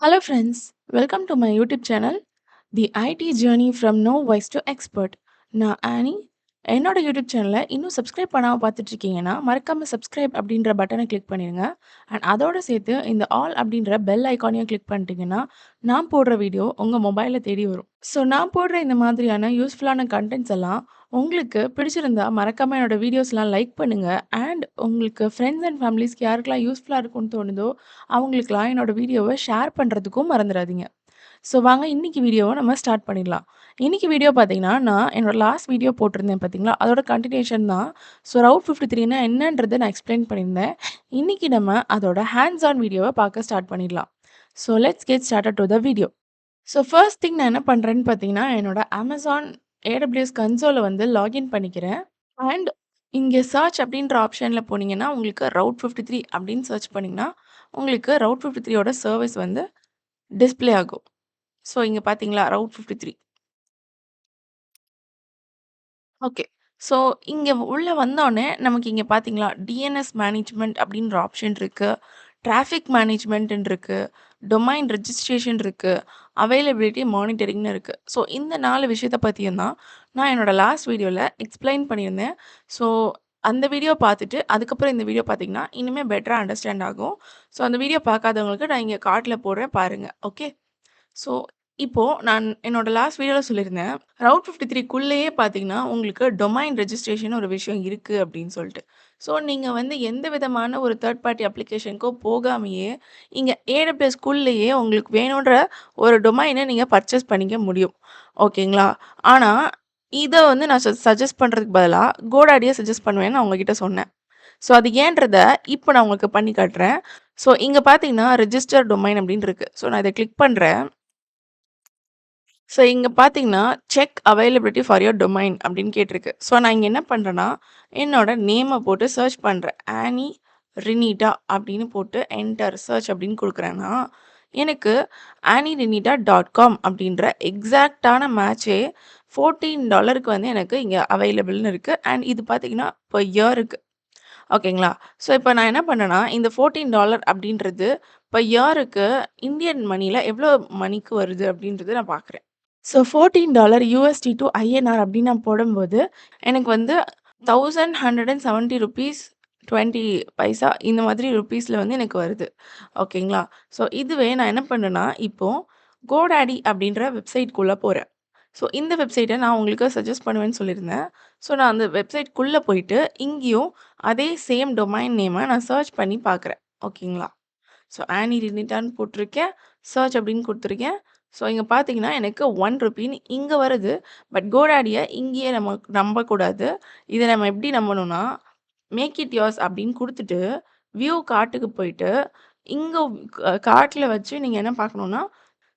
Hello, friends. Welcome to my YouTube channel, The IT Journey from No Voice to Expert. நான் ஆனி. என்னோட YouTube சேனலை இன்னும் subscribe பண்ணாமல் பார்த்துட்டு இருக்கீங்கன்னா மறக்காமல் சப்ஸ்கிரைப் அப்படின்ற பட்டனை கிளிக் பண்ணிடுங்க. அண்ட் அதோட சேர்த்து இந்த ஆல் அப்படின்ற பெல் ஐக்கானையும் கிளிக் பண்ணிட்டீங்கன்னா நான் போடுற வீடியோ உங்கள் மொபைலில் தேடி வரும். ஸோ நான் போடுற இந்த மாதிரியான யூஸ்ஃபுல்லான கண்டென்ட்ஸ் எல்லாம் உங்களுக்கு பிடிச்சிருந்தா மறக்காமல் என்னோட வீடியோஸ்லாம் லைக் பண்ணுங்கள். அண்ட் உங்களுக்கு ஃப்ரெண்ட்ஸ் அண்ட் ஃபேமிலிஸ்க்கு யாருக்கெல்லாம் யூஸ்ஃபுல்லாக இருக்கும்னு தோணுதோ அவங்களுக்கெல்லாம் என்னோட வீடியோவை ஷேர் பண்ணுறதுக்கும் மறந்துடாதீங்க. ஸோ வாங்க இன்னைக்கு வீடியோவை நம்ம ஸ்டார்ட் பண்ணிடலாம். இன்னைக்கு வீடியோ பார்த்தீங்கன்னா, நான் என்னோட லாஸ்ட் வீடியோ போட்டிருந்தேன் பார்த்தீங்களா? அதோட கன்டினியூஷன் தான். ஸோ ரவுட் 53ன்னா என்னன்றத நான் எக்ஸ்பிளைன் பண்ணியிருந்தேன். இன்னைக்கு நம்ம அதோட ஹேண்ட்ஸ் ஆன் வீடியோவை பார்க்க ஸ்டார்ட் பண்ணிடலாம். So let's get started to the video. So first thing நான் என்ன பண்ணுறேன்னு பார்த்தீங்கன்னா, என்னோட Amazon AWS கன்சோல வந்து லாகின் பண்ணிக்கிறேன். அண்ட் இங்கே சர்ச் அப்படின்ற ஆப்ஷனில் போனீங்கன்னா, உங்களுக்கு ரவுட் 53 அப்படின்னு சர்ச் பண்ணிங்கன்னா, உங்களுக்கு ரவுட் 53யோட சர்வீஸ் வந்து டிஸ்ப்ளே ஆகும். ஸோ இங்க பார்த்தீங்களா? ரவுட் 53. ஓகே. ஸோ இங்க உள்ள வந்தோனே நமக்கு இங்க பார்த்தீங்களா? டிஎன்எஸ் மேனேஜ்மென்ட் அப்படின்ற ஆப்ஷன் இருக்கு. டிராஃபிக் மேனேஜ்மென்ட்ன்னு இருக்கு. டொமைன் ரெஜிஸ்ட்ரேஷன் இருக்கு. அவைலபிலிட்டி மானிட்டரிங்ன்னு இருக்கு. ஸோ இந்த 4 விஷயத்த பத்தியும் தான் நான் என்னோட லாஸ்ட் வீடியோல எக்ஸ்ப்ளைன் பண்ணியிருந்தேன். ஸோ அந்த வீடியோ பார்த்துட்டு, அதுக்கப்புறம் இந்த வீடியோ பார்த்தீங்கன்னா, இன்னுமே பெட்டரா அண்டர்ஸ்டாண்ட் ஆகும். ஸோ அந்த வீடியோ பார்க்காதவங்களுக்கு நான் இங்க கார்ட்ல போடுறேன் பாருங்க. ஓகே. ஸோ, இப்போ நான் என்னோட லாஸ்ட் வீடியோல சொல்லியிருந்தேன். ரவுட் 53க்குள்ளேயே பார்த்தீங்கன்னா, உங்களுக்கு டொமைன் ரெஜிஸ்ட்ரேஷன் ஒரு விஷயம் இருக்கு அப்படின்னு சொல்ட்டு. ஸோ, நீங்க வந்து எந்த விதமான ஒரு தேர்ட் பார்ட்டி அப்ளிகேஷனுக்கோ போகாமயே, இங்க AWSக்குள்ளேயே உங்களுக்கு வேணுன்ற ஒரு டொமைன நீங்க பர்ச்சேஸ் பண்ணிக்க முடியும். ஓகேங்களா? ஆனா, இத வந்து நான் சஜெஸ்ட் பண்றதுக்கு பதிலா, GoDaddyய சஜெஸ்ட் பண்ணுவேன்னு நான் உங்ககிட்ட சொன்னேன். ஸோ, அது ஏன்றத இப்ப நான் உங்களுக்கு பண்ணி காட்டுறேன். ஸோ, இங்க பார்த்தீங்கன்னா, ரெஜிஸ்டர் டொமைன் அப்படின்னு இருக்கு. ஸோ, நான் இத கிளிக் பண்றேன். ஸோ இங்க பார்த்தீங்கன்னா, check availability for your domain அப்படின்னு கேட்டிருக்கு. ஸோ நான் இங்க என்ன பண்றேன்னா, என்னோட நேம போட்டு சர்ச் பண்றேன். ஆனி ரினிட்டா அப்படின்னு போட்டு என்டர் சர்ச் அப்படின்னு குடுக்குறேன்னா, எனக்கு annierenita.com அப்படின்ற எக்ஸாக்ட்டான மேட்சே $14க்கு வந்து எனக்கு இங்க அவைலபிள்னு இருக்கு. அண்ட் இது பார்த்தீங்கன்னா, பெர் இயருக்கு. ஓகேங்களா? ஸோ இப்ப நான் என்ன பண்ணேன்னா, இந்த $14 அப்படின்றது பெர் இயருக்கு இந்தியன் மணில எவ்வளோ மணிக்கு வருது அப்படின்றத நான் பார்க்குறேன். ஸோ $14 USD டூ INR அப்படின்னு நான் போடும்போது, எனக்கு வந்து ₹1170 20 பைசா இந்த மாதிரி ருப்பீஸ்ல வந்து எனக்கு வருது. ஓகேங்களா? ஸோ இதுவே நான் என்ன பண்ணேன்னா, இப்போ GoDaddy அப்படின்ற வெப்சைட்குள்ள போறேன். ஸோ இந்த வெப்சைட்ட நான் உங்களுக்கு சஜெஸ்ட் பண்ணுவேன்னு சொல்லியிருந்தேன். ஸோ நான் அந்த வெப்சைட்குள்ள போயிட்டு, இங்கேயும் அதே சேம் டொமைன் நேம நான் சர்ச் பண்ணி பார்க்குறேன். ஓகேங்களா? ஸோ ஆனி ரினிட்டான்னு போட்டிருக்கேன். சர்ச் அப்படின்னு குடுத்துருக்கேன். ஸோ இங்க பார்த்தீங்கன்னா, எனக்கு ₹1 இங்க வருது. பட் GoDaddyய இங்கேயே நம்ம நம்பக்கூடாது. இத நம்ம எப்படி நம்பணும்னா, மேக் இட் யோர்ஸ் அப்படின்னு குடுத்துட்டு, வியூ கார்ட்டுக்கு போயிட்டு, இங்க கார்ட்ல வச்சு நீங்க என்ன பார்க்கணும்னா,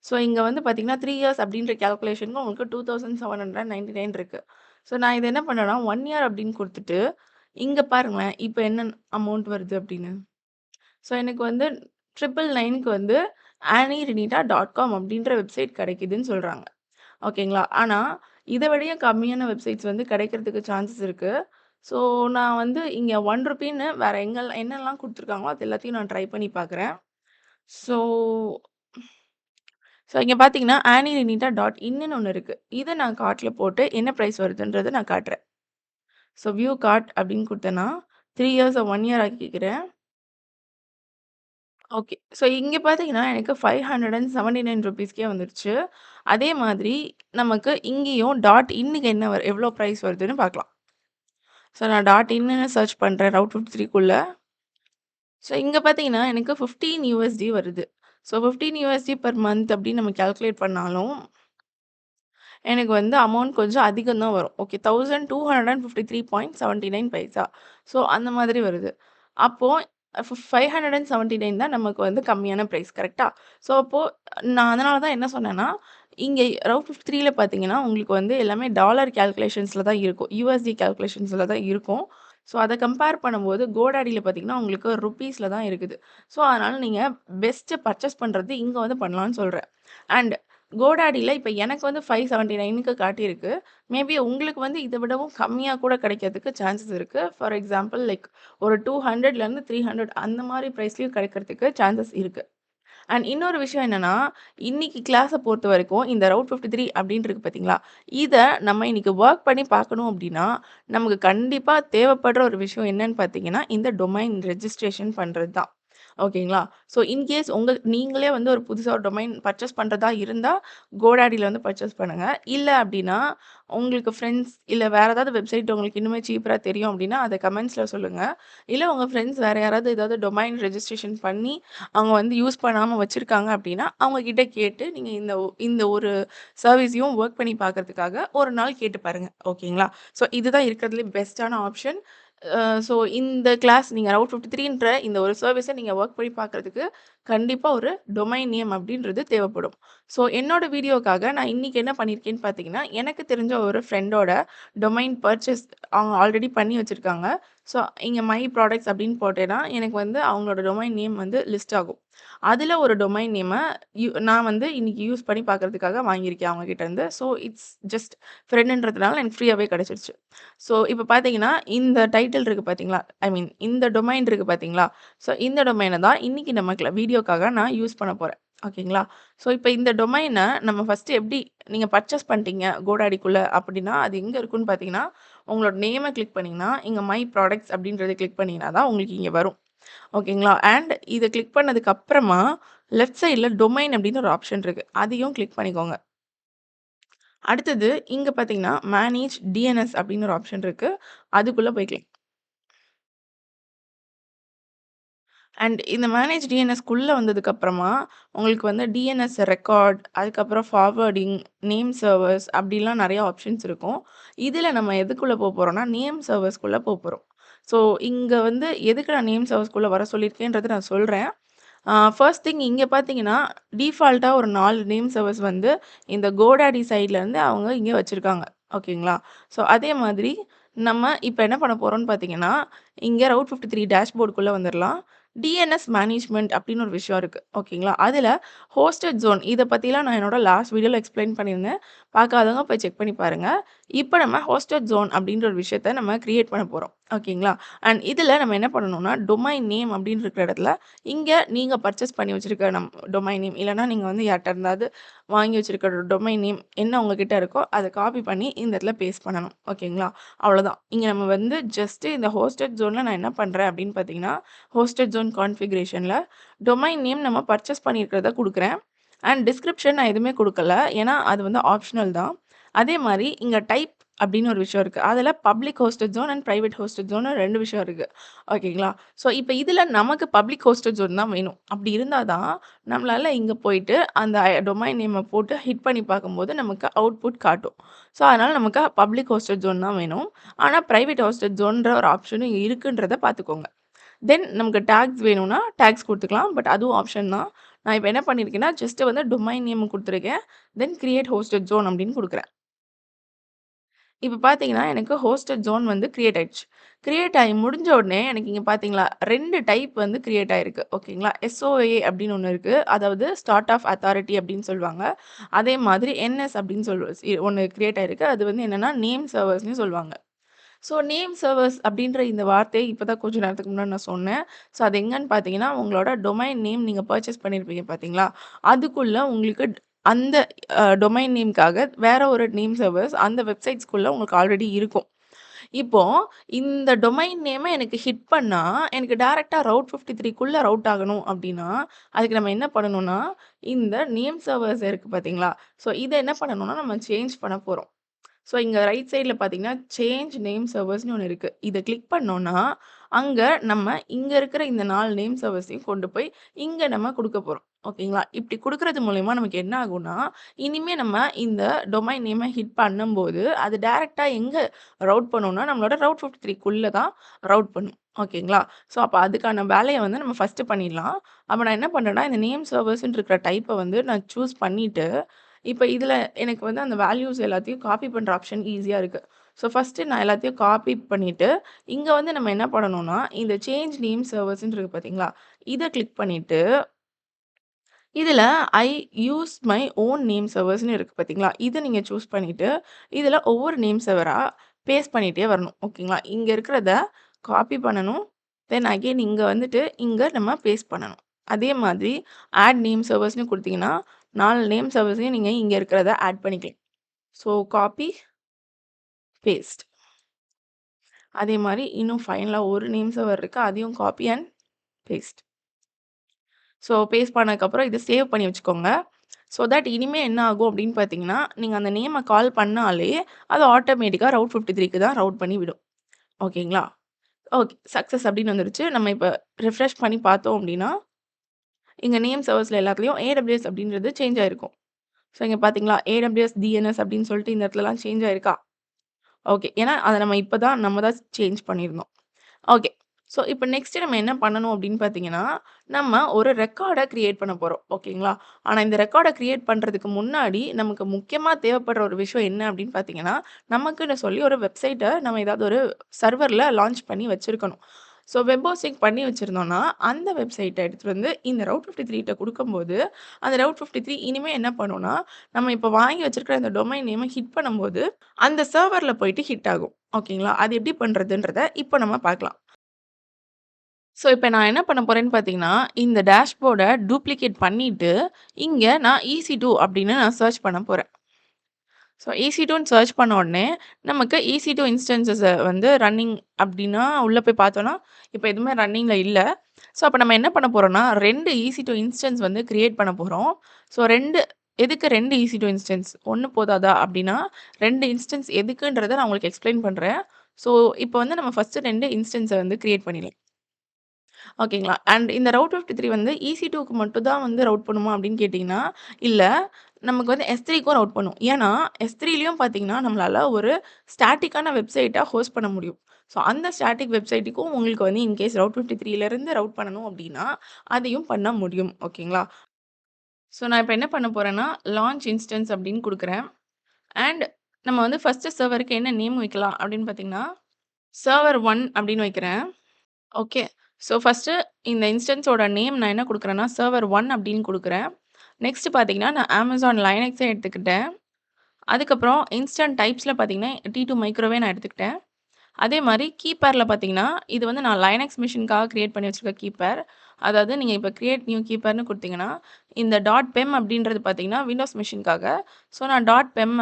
ஸோ இங்க வந்து பார்த்தீங்கன்னா, 3 இயர்ஸ் அப்படின்ற கால்குலேஷனுக்கு உங்களுக்கு 2799 இருக்கு. ஸோ நான் இத என்ன பண்ணேன்னா, 1 இயர் அப்படின்னு குடுத்துட்டு, இங்க பாருங்களேன், இப்ப என்ன அமௌண்ட் வருது அப்படின்னு. ஸோ எனக்கு வந்து 999க்கு வந்து annierenita.com அப்படின்ற வெப்சைட் கிடைக்குதுன்னு சொல்றாங்க. ஓகேங்களா? ஆனா, இத விடயும் கம்மியான வெப்சைட்ஸ் வந்து கிடைக்கிறதுக்கு சான்சஸ் இருக்கு. ஸோ நான் வந்து இங்க ₹1ன்னு வேற என்னெல்லாம் குடுத்துருக்காங்களோ, அது எல்லாத்தையும் நான் ட்ரை பண்ணி பார்க்குறேன். ஸோ ஸோ இங்க பார்த்தீங்கன்னா, annierenita.inன்னு ஒண்ணு இருக்கு. இத நான் கார்ட்ல போட்டு என்ன பிரைஸ் வருதுன்றத நான் காட்டுறேன். ஸோ வியூ கார்ட் அப்படின்னு குடுத்தேன்னா, 3 இயர்ஸ 1 இயர் ஆக்கிக்கிறேன். ஓகே. ஸோ இங்க பார்த்தீங்கன்னா, எனக்கு ₹579க்கே வந்துருச்சு. அதே மாதிரி நமக்கு இங்கேயும் டாட் இன்னுக்கு என்ன எவ்வளோ பிரைஸ் வருதுன்னு பார்க்கலாம். ஸோ நான் டாட் இன்னு சர்ச் பண்றேன் ரவுட் 53க்குள்ள. ஸோ இங்க பார்த்தீங்கன்னா, எனக்கு $15 வருது. ஸோ $15 பெர் மந்த் அப்படின்னு நம்ம கால்குலேட் பண்ணாலும், எனக்கு வந்து அமௌண்ட் கொஞ்சம் அதிகம் தான் வரும். ஓகே. 1253.79 பைசா. ஸோ அந்த மாதிரி வருது. அப்போ 579 தான் நமக்கு வந்து கம்மியான பிரைஸ் கரெக்ட்டா? ஸோ அப்போ நான் அதனால தான் என்ன சொன்னேன்னா, இங்க ரவுட் 53ல பார்த்தீங்கன்னா, உங்களுக்கு வந்து எல்லாமே டாலர் கால்குலேஷன்ஸ்ல தான் இருக்கும். USD கால்குலேஷன்ஸ்ல தான் இருக்கும். ஸோ அத கம்பேர் பண்ணும்போது GoDaddyல பார்த்தீங்கன்னா, உங்களுக்கு ருப்பீஸ்ல தான் இருக்குது. ஸோ அதனால நீங்க பெஸ்ட்டு பர்ச்சேஸ் பண்றது இங்க வந்து பண்ணலான்னு சொல்றேன். அண்ட் GoDaddyல இப்ப எனக்கு வந்து 579க்கு காட்டியிருக்கு. மேபி உங்களுக்கு வந்து இத விடவும் கம்மியா கூட கிடைக்கிறதுக்கு சான்சஸ் இருக்கு. ஃபார் எக்ஸாம்பிள் லைக் ஒரு 200லேருந்து 300 அந்த மாரி பிரைஸ்லயும் கிடைக்கிறதுக்கு சான்சஸ் இருக்கு. அண்ட் இன்னொரு விஷயம் என்னன்னா, இன்னைக்கு கிளாஸ பொறுத்தவரைக்கும் இந்த ரவுட் 53 அப்படின்னு இருக்கு பார்த்தீங்களா? இத நம்ம இன்னைக்கு வொர்க் பண்ணி பார்க்கணும் அப்படின்னா, நமக்கு கண்டிப்பா தேவைப்படுற ஒரு விஷயம் என்னன்னு பார்த்தீங்கன்னா, இந்த டொமைன் ரெஜிஸ்ட்ரேஷன் பண்றது தான். ஓகேங்களா? ஸோ இன்கேஸ் நீங்களே வந்து ஒரு புதுசா ஒரு டொமைன் பர்ச்சேஸ் பண்றதா இருந்தா, GoDaddyல வந்து பர்ச்சேஸ் பண்ணுங்க. இல்ல அப்படின்னா, உங்களுக்கு ஃப்ரெண்ட்ஸ் இல்ல வேற ஏதாவது வெப்சைட் உங்களுக்கு இன்னுமே சீப்பரா தெரியும் அப்படின்னா, அத கமெண்ட்ஸ்ல சொல்லுங்க. இல்ல உங்க ஃப்ரெண்ட்ஸ் வேற யாராவது ஏதாவது டொமைன் ரெஜிஸ்ட்ரேஷன் பண்ணி, அவங்க வந்து யூஸ் பண்ணாம வச்சிருக்காங்க அப்படின்னா, அவங்க கிட்ட கேட்டு நீங்க இந்த ஒரு சர்வீஸையும் வொர்க் பண்ணி பார்க்கறதுக்காக ஒரு நாள் கேட்டு பாருங்க. ஓகேங்களா? ஸோ இதுதான் இருக்கிறதுலே பெஸ்ட்டான ஆப்ஷன். ஸோ இந்த கிளாஸ் நீங்க ரவுட் 53ன்ற இந்த ஒரு சர்வீஸ நீங்க வொர்க் பண்ணி பார்க்கறதுக்கு கண்டிப்பா ஒரு டொமைன் நேம் அப்படின்றது தேவைப்படும். ஸோ என்னோட வீடியோக்காக நான் இன்னைக்கு என்ன பண்ணியிருக்கேன்னு பார்த்தீங்கன்னா, எனக்கு தெரிஞ்ச ஒரு ஃப்ரெண்டோட டொமைன் பர்ச்சேஸ் அவங்க ஆல்ரெடி பண்ணி வச்சிருக்காங்க. ஸோ இங்க மை ப்ராடக்ட்ஸ் அப்படின்னு போட்டேன்னா, எனக்கு வந்து அவங்களோட டொமைன் நேம் வந்து லிஸ்ட் ஆகும். அதுல ஒரு டொமைன் நேம நான் வந்து இன்னைக்கு யூஸ் பண்ணி பார்க்கறதுக்காக வாங்கியிருக்கேன் அவங்க கிட்ட இருந்து. ஸோ இட்ஸ் ஜஸ்ட் ஃப்ரெண்டுன்றதுனால எனக்கு ஃப்ரீயாவே கிடைச்சிருச்சு. ஸோ இப்ப பார்த்தீங்கன்னா, இந்த டைட்டில் இருக்கு பார்த்தீங்களா? ஐ மீன் இந்த டொமைன் இருக்கு பார்த்தீங்களா? ஸோ இந்த டொமைன தான் இன்னைக்கு நம்ம வீடியோக்காக நான் யூஸ் பண்ண போறேன். ஓகேங்களா? ஸோ இப்ப இந்த டொமைன நம்ம ஃபர்ஸ்ட்டு எப்படி நீங்க பர்ச்சேஸ் பண்ணிட்டீங்க GoDaddyக்குள்ள அப்படின்னா, அது எங்க இருக்குன்னு பார்த்தீங்கன்னா, உங்களோட நேம கிளிக் பண்ணீங்கன்னா, இங்க மை ப்ராடக்ட்ஸ் அப்படின்றத கிளிக் பண்ணீங்கன்னா தான் உங்களுக்கு இங்க வரும். ஓகேங்களா? அண்ட் இத கிளிக் பண்ணதுக்கு அப்புறமா, லெஃப்ட் சைட்ல டொமைன் அப்படின்னு ஒரு ஆப்ஷன் இருக்கு. அதையும் கிளிக் பண்ணிக்கோங்க. அடுத்தது இங்க பார்த்தீங்கன்னா, மேனேஜ் டிஎன்எஸ் அப்படின்னு ஒரு ஆப்ஷன் இருக்கு. அதுக்குள்ள போய்க்கலாம். அண்ட் இந்த மேனேஜ் டிஎன்எஸ்க்குள்ள வந்ததுக்கப்புறமா, உங்களுக்கு வந்து டிஎன்எஸ் ரெக்கார்ட், அதுக்கப்புறம் ஃபார்வர்டிங், நேம் சர்வர்ஸ் அப்படிலாம் நெறைய ஆப்ஷன்ஸ் இருக்கும். இதுல நம்ம எதுக்குள்ள போறோம்னா, நேம் சர்வர்ஸ்க்குள்ள போறோம். ஸோ இங்க வந்து எதுக்கு நான் நேம் சர்வர்ஸ்க்குள்ள வர சொல்லியிருக்கேன்றத நான் சொல்றேன். ஃபர்ஸ்ட் திங் இங்க பார்த்தீங்கன்னா, டிஃபால்ட்டா ஒரு 4 நேம் சர்வர்ஸ் வந்து இந்த GoDaddy சைட்லருந்து அவங்க இங்க வச்சிருக்காங்க. ஓகேங்களா? ஸோ அதே மாதிரி நம்ம இப்ப என்ன பண்ண போறோம்னு பார்த்தீங்கன்னா, இங்க ரவுட் 53 டேஷ்போர்டுக்குள்ள வந்துரலாம். டிஎன்எஸ் மேனேஜ்மென்ட் அப்படின்னு ஒரு விஷயம் இருக்கு. ஓகேங்களா? அதுல ஹோஸ்டட் ஜோன் இத பத்திலாம் நான் என்னோட லாஸ்ட் வீடியோல எக்ஸ்ப்ளைன் பண்ணியிருந்தேன். பார்க்காதவங்க போய் செக் பண்ணி பாருங்க. இப்ப நம்ம ஹோஸ்டட் ஜோன் அப்படின்ற ஒரு விஷயத்த நம்ம கிரியேட் பண்ண போறோம். ஓகேங்களா? அண்ட் இதுல நம்ம என்ன பண்ணணும்னா, டொமைன் நேம் அப்படின்னு இருக்கிற இடத்துல இங்க நீங்க பர்ச்சேஸ் பண்ணி வச்சிருக்க டொமைன் நேம் இல்லன்னா, நீங்க வந்து யார்ட்ட இருந்தாவது வாங்கி வச்சிருக்க டொமைன் நேம் என்ன உங்ககிட்ட இருக்கோ, அத காப்பி பண்ணி இந்த இடத்துல பேஸ்ட் பண்ணணும். ஓகேங்களா? அவ்வளோதான். இங்க நம்ம வந்து ஜஸ்ட் இந்த ஹோஸ்டட் ஜோன்ல நான் என்ன பண்றேன் அப்படின்னு பார்த்தீங்கன்னா, ஹோஸ்டட் ஜோன் கான்ஃபிகரேஷன்ல டொமைன் நேம் நம்ம பர்ச்சேஸ் பண்ணியிருக்கிறத குடுக்குறேன். அண்ட் டிஸ்கிரிப்ஷன் நான் எதுவுமே குடுக்கல. ஏன்னா, அது வந்து ஆப்ஷனல் தான். அதே மாரி இங்க டைப் அப்படின்னு ஒரு விஷயம் இருக்கு. அதுல public hosted zone and private hosted ஜோன்னு 2 விஷயம் இருக்கு. ஓகேங்களா? ஸோ, இப்ப இதுல நமக்கு பப்ளிக் ஹோஸ்டட் ஜோன் தான் வேணும். அப்படி இருந்தா தான், நம்மளால இங்க போயிட்டு அந்த டொமைன் நேம போட்டு ஹிட் பண்ணி பார்க்கும்போது நமக்கு அவுட்புட் காட்டும். ஸோ, அதனால நமக்கு பப்ளிக் ஹோஸ்டட் ஜோன் தான் வேணும். ஆனா, பிரைவேட் ஹோஸ்டட் ஜோன்ற ஒரு ஆப்ஷனும் இருக்குன்றத பார்த்துக்கோங்க. தென் நமக்கு டாக்ஸ் வேணும்னா, டாக்ஸ் குடுத்துக்கலாம். பட் அதுவும் ஆப்ஷன் தான். நான் இப்ப என்ன பண்ணியிருக்கேன்னா, ஜஸ்ட் வந்து டொமைன் நேம் குடுத்துருக்கேன். தென் கிரியேட் ஹோஸ்டட் ஜோன் அப்படின்னு குடுக்குறேன். இப்ப பார்த்தீங்கன்னா, எனக்கு ஹோஸ்டட் ஜோன் வந்து கிரியேட் ஆயிடுச்சு. கிரியேட் ஆயி முடிஞ்ச உடனே எனக்கு இங்க பார்த்தீங்களா, 2 டைப் வந்து கிரியேட் ஆயிருக்கு. ஓகேங்களா. SOA அப்படின்னு ஒண்ணு இருக்கு. அதாவது ஸ்டார்ட் ஆஃப் அத்தாரிட்டி அப்படின்னு சொல்லுவாங்க. அதே மாதிரி NS அப்படின்னு ஒண்ணு கிரியேட் ஆயிருக்கு. அது வந்து என்னன்னா, நேம் சர்வர்ஸ்ன்னு சொல்லுவாங்க. ஸோ நேம் சர்வர்ஸ் அப்படின்ற இந்த வார்த்தைய இப்ப தான் கொஞ்ச நேரத்துக்கு முன்னாடி நான் சொன்னேன். ஸோ அது எங்கன்னு பார்த்தீங்கன்னா, உங்களோட டொமைன் நேம் நீங்க பர்ச்சேஸ் பண்ணியிருப்பீங்க பார்த்தீங்களா? அதுக்குள்ள உங்களுக்கு அந்த டொமைன் நேம்க்காக வேற ஒரு நேம் சர்வர்ஸ் அந்த வெப்சைட்ஸ்குள்ள உங்களுக்கு ஆல்ரெடி இருக்கும். இப்போ இந்த டொமைன் நேம எனக்கு ஹிட் பண்ணா, எனக்கு டைரக்ட்டா ரவுட் 53க்குள்ள ரவுட் ஆகணும் அப்படின்னா, அதுக்கு நம்ம என்ன பண்ணணும்னா, இந்த நேம் சர்வர்ஸ் இருக்கு பார்த்தீங்களா? ஸோ இத என்ன பண்ணணும்னா, நம்ம சேஞ்ச் பண்ண போறோம். ஸோ, இங்க ரைட் சைட்ல பார்த்தீங்கன்னா, சேஞ்ச் நேம் சர்வர்ஸ்ன்னு ஒண்ணு இருக்கு. இத கிளிக் பண்ணோம்னா, அங்க நம்ம இங்க இருக்கிற இந்த 4 நேம் சர்வர்ஸையும் கொண்டு போய் இங்க நம்ம குடுக்க போறோம். ஓகேங்களா? இப்படி குடுக்குறது மூலியமா நமக்கு என்ன ஆகும்னா, இனிமே நம்ம இந்த டொமைன் நேம ஹிட் பண்ணும்போது, அது டைரக்ட்டா எங்க ரவுட் பண்ணும்னா, நம்மளோட ரவுட் 53க்குள்ள தான் ரவுட் பண்ணும். ஓகேங்களா? ஸோ, அப்ப அதுக்கான வேலைய வந்து நம்ம ஃபர்ஸ்ட்டு பண்ணிடலாம். அப்ப நான் என்ன பண்றேன்னா, இந்த நேம் சர்வர்ஸ்ன்னு இருக்கிற டைப்ப வந்து நான் சூஸ் பண்ணிட்டு இப்ப இதுல எனக்கு வந்து அந்த வேல்யூஸ் எல்லாத்தையும் காப்பி பண்ற ஆப்ஷன் ஈஸியா இருக்கு. ஸோ ஃபர்ஸ்ட்டு நான் எல்லாத்தையும் காப்பி பண்ணிட்டு, இங்க வந்து நம்ம என்ன பண்ணணும்னா, இந்த சேஞ்ச் நேம் சர்வர்ஸ்ன்னு இருக்கு பார்த்தீங்களா? இத கிளிக் பண்ணிட்டு, இதுல ஐ யூஸ் மை ஓன் நேம் சர்வர்ஸ்ன்னு இருக்கு பார்த்தீங்களா? இத நீங்க சூஸ் பண்ணிட்டு, இதுல ஒவ்வொரு நேம் சர்வரா பேஸ்ட் பண்ணிட்டே வரணும். ஓகேங்களா? இங்க இருக்கிறத காப்பி பண்ணணும். தென் அகைன் இங்க வந்துட்டு, இங்க நம்ம பேஸ்ட் பண்ணணும். அதே மாதிரி ஆட் நேம் சர்வர்ஸ்ன்னு குடுத்தீங்கன்னா, 4 நேம் சர்வர்ஸையும் நீங்க இங்க இருக்கிறத ஆட் பண்ணிக்கலாம். So copy, paste. அதே மாரி இன்னும் ஃபைனலா ஒரு நேம் சர்வர் இருக்கு. அதையும் copy and paste. So paste பண்ணதுக்கப்புறம் இத சேவ் பண்ணி வச்சுக்கோங்க. ஸோ தட் இனிமே என்ன ஆகும் அப்படின்னு பார்த்தீங்கன்னா, நீங்க அந்த நேம கால் பண்ணாலே, அது ஆட்டோமேட்டிக்கா ரவுட் 53க்கு தான் ரவுட் பண்ணி விடும். ஓகேங்களா? ஓகே. சக்சஸ் அப்படின்னு வந்துருச்சு. நம்ம இப்ப ரிஃப்ரெஷ் பண்ணி பார்த்தோம் அப்படின்னா, இங்க நேம் சர்வர்ஸ்ல எல்லாத்துலயும் AWS அப்படின்றது சேஞ்ச் ஆயிருக்கும். ஸோ இங்க பார்த்தீங்களா? AWS DNS அப்படின்னு சொல்லிட்டு இந்த இடத்துலலாம் சேஞ்ச் ஆயிருக்கா? ஓகே. ஏன்னா, அத நம்ம தான் சேஞ்ச் பண்ணியிருந்தோம். ஓகே. ஸோ, இப்ப நெக்ஸ்ட் நம்ம என்ன பண்ணணும் அப்படின்னு பார்த்தீங்கன்னா, நம்ம ஒரு ரெக்கார்ட கிரியேட் பண்ண போறோம். ஓகேங்களா? ஆனா இந்த ரெக்கார்ட கிரியேட் பண்றதுக்கு முன்னாடி, நமக்கு முக்கியமா தேவைப்படுற ஒரு விஷயம் என்ன அப்படின்னு பார்த்தீங்கன்னா, நமக்குன்னு சொல்லி ஒரு வெப்சைட்ட நம்ம ஏதாவது ஒரு சர்வர்ல லான்ச் பண்ணி வச்சிருக்கணும். ஸோ, வெப் ஹோஸ்டிங் பண்ணி வச்சிருந்தோம்னா, அந்த வெப்சைட்ட எடுத்துட்டு வந்து இந்த ரவுட் 53 ட்ட குடுக்கும்போது, அந்த ரவுட் 53 இனிமே என்ன பண்ணும்னா, நம்ம இப்ப வாங்கி வச்சிருக்கிற அந்த டொமைன் நேம ஹிட் பண்ணும்போது, அந்த சர்வர்ல போயிட்டு ஹிட் ஆகும். ஓகேங்களா? அது எப்படி பண்றதுன்றத இப்ப நம்ம பார்க்கலாம். ஸோ, இப்ப நான் என்ன பண்ண போறேன்னு பார்த்தீங்கன்னா, இந்த டேஷ்போர்ட டூப்ளிகேட் பண்ணிட்டு, இங்க நான் EC2 அப்படின்னு நான் சர்ச் பண்ண போறேன். ஸோ, EC2ன்னு சர்ச் பண்ண உடனே, நமக்கு EC2 இன்ஸ்டன்ஸஸ வந்து ரன்னிங் அப்படின்னா, உள்ள போய் பார்த்தோம்னா, இப்ப எதுவுமே ரன்னிங்ல இல்ல. ஸோ, அப்ப நம்ம என்ன பண்ண போறோம்னா, 2 EC2 இன்ஸ்டன்ஸ் வந்து கிரியேட் பண்ண போறோம். ஸோ, 2 எதுக்கு 2 EC2 இன்ஸ்டன்ஸ்? 1 போதாதா? அப்படின்னா, 2 இன்ஸ்டன்ஸ் எதுக்குன்றத நான் உங்களுக்கு எக்ஸ்ப்ளைன் பண்றேன். ஸோ, இப்ப வந்து நம்ம ஃபர்ஸ்ட்டு 2 இன்ஸ்டன்ஸ வந்து கிரியேட் பண்ணிடலாம். ஓகேங்களா. அண்ட் இந்த ரவுட் 53 வந்து EC2க்கு மட்டும் தான் வந்து ரவுட் பண்ணுமா அப்படின்னு கேட்டீங்கன்னா, இல்ல. நமக்கு வந்து S3க்கும் ரவுட் பண்ணும். ஏன்னா, S3லயும் பார்த்தீங்கன்னா, நம்மளால ஒரு ஸ்டாட்டிக்கான வெப்சைட்ட ஹோஸ்ட் பண்ண முடியும். ஸோ, அந்த ஸ்டாட்டிக் வெப்சைட்டுக்கும் உங்களுக்கு வந்து இன்கேஸ் ரவுட் 53லேருந்து ரவுட் பண்ணணும் அப்படின்னா, அதையும் பண்ண முடியும். ஓகேங்களா. ஸோ, நான் இப்ப என்ன பண்ண போறேன்னா, லான்ச் இன்ஸ்டன்ஸ் அப்படின்னு குடுக்குறேன். அண்ட் நம்ம வந்து ஃபர்ஸ்ட்டு சர்வருக்கு என்ன நேம் வைக்கலாம் அப்படின்னு பார்த்தீங்கன்னா, சர்வர் 1 அப்படின்னு வைக்கிறேன். ஓகே. ஸோ, ஃபர்ஸ்ட்டு இந்த இன்ஸ்டன்ஸோட நேம் நான் என்ன குடுக்குறேன்னா, சர்வர் 1 அப்படின்னு குடுக்குறேன். நெக்ஸ்ட் பார்த்தீங்கன்னா, நான் Amazon Linuxே எடுத்துக்கிட்டேன். அதுக்கப்புறம் இன்ஸ்டன்ட் டைப்ஸ்ல பார்த்தீங்கன்னா, T2 மைக்ரோவே நான் எடுத்துக்கிட்டேன். அதே மாரி கீப்பேர்ல பார்த்தீங்கன்னா, இது வந்து நான் லைனக்ஸ் மெஷின்க்காக கிரியேட் பண்ணி வச்சிருக்க கீப்பேர். அதாவது நீங்க இப்ப கிரியேட் நியூ கீப்பர்ன்னு குடுத்தீங்கன்னா, இந்த டாட் பெம் அப்படின்றது பார்த்தீங்கன்னா, விண்டோஸ் மெஷின்க்காக. ஸோ, நான் டாட் பெம்ம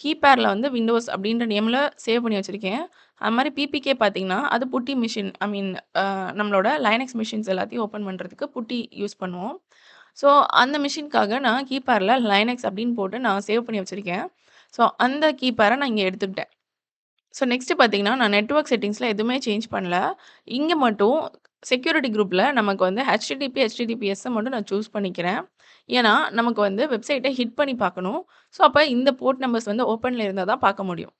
கீப்பேர்ல வந்து விண்டோஸ் அப்படின்ற நேம்ல சேவ் பண்ணி வச்சிருக்கேன். அது மாரி பிபிகே பார்த்தீங்கன்னா, அது புட்டி மெஷின் ஐ மீன் நம்மளோட லைனக்ஸ் மெஷின்ஸ் எல்லாத்தையும் ஓப்பன் பண்றதுக்கு புட்டி யூஸ் பண்ணுவோம். ஸோ, அந்த மெஷின்க்காக நான் கீப்பேர்ல லைனக்ஸ் அப்படின்னு போட்டு நான் சேவ் பண்ணி வச்சிருக்கேன். ஸோ, அந்த கீப்பேர நான் இங்க எடுத்துக்கிட்டேன். ஸோ நெக்ஸ்ட் பார்த்தீங்கன்னா, நான் நெட்வொர்க் செட்டிங்ஸ்ல எதுவுமே சேஞ்ச் பண்ணல. இங்க மட்டும் செக்யூரிட்டி குரூப்ல நமக்கு வந்து HTTPSஸ மட்டும் நான் சூஸ் பண்ணிக்கிறேன். ஏன்னா, நமக்கு வந்து வெப்சைட்ட ஹிட் பண்ணி பார்க்கணும். ஸோ, அப்ப இந்த போர்ட் நம்பர்ஸ் வந்து ஓப்பன்ல இருந்தா தான் பார்க்க முடியும்.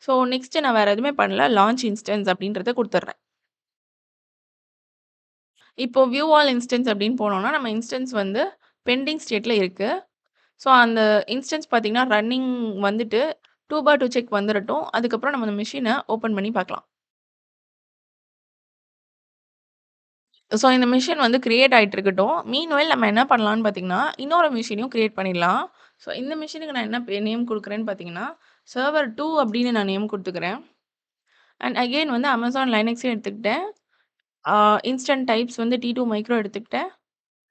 ஸோ, நெக்ஸ்ட் நான் வேற எதுவுமே பண்ணல. லான்ச் இன்ஸ்டன்ஸ் அப்படின்றத குடுத்துடுறேன். இப்போ வியூ ஆல் இன்ஸ்டன்ஸ் அப்படின்னு போனோம்னா, நம்ம இன்ஸ்டன்ஸ் வந்து பெண்டிங் ஸ்டேட்ல இருக்கு. ஸோ, அந்த இன்ஸ்டன்ஸ் பார்த்தீங்கன்னா, ரன்னிங் வந்துட்டு 2 செக் வந்துரட்டும். அதுக்கப்புறம் நம்ம அந்த மெஷின ஓப்பன் பண்ணி பார்க்கலாம். ஸோ, இந்த மெஷின் வந்து கிரியேட் ஆயிட்டு இருக்கட்டும். மீன்வைல் நம்ம என்ன பண்ணலான்னு பார்த்தீங்கன்னா, இன்னொரு மெஷினையும் கிரியேட் பண்ணிடலாம். ஸோ, இந்த மெஷினுக்கு நான் என்ன நேம் குடுக்குறேன்னு பார்த்தீங்கன்னா, சர்வர் 2 அப்படின்னு நான் நேம் குடுத்துக்கிறேன். அண்ட் அகைன் வந்து Amazon Linuxே எடுத்துக்கிட்டேன். ஆ இன்ஸ்டன்ட் டைப்ஸ் வந்து T2 மைக்ரோ எடுத்துக்கிட்டேன்.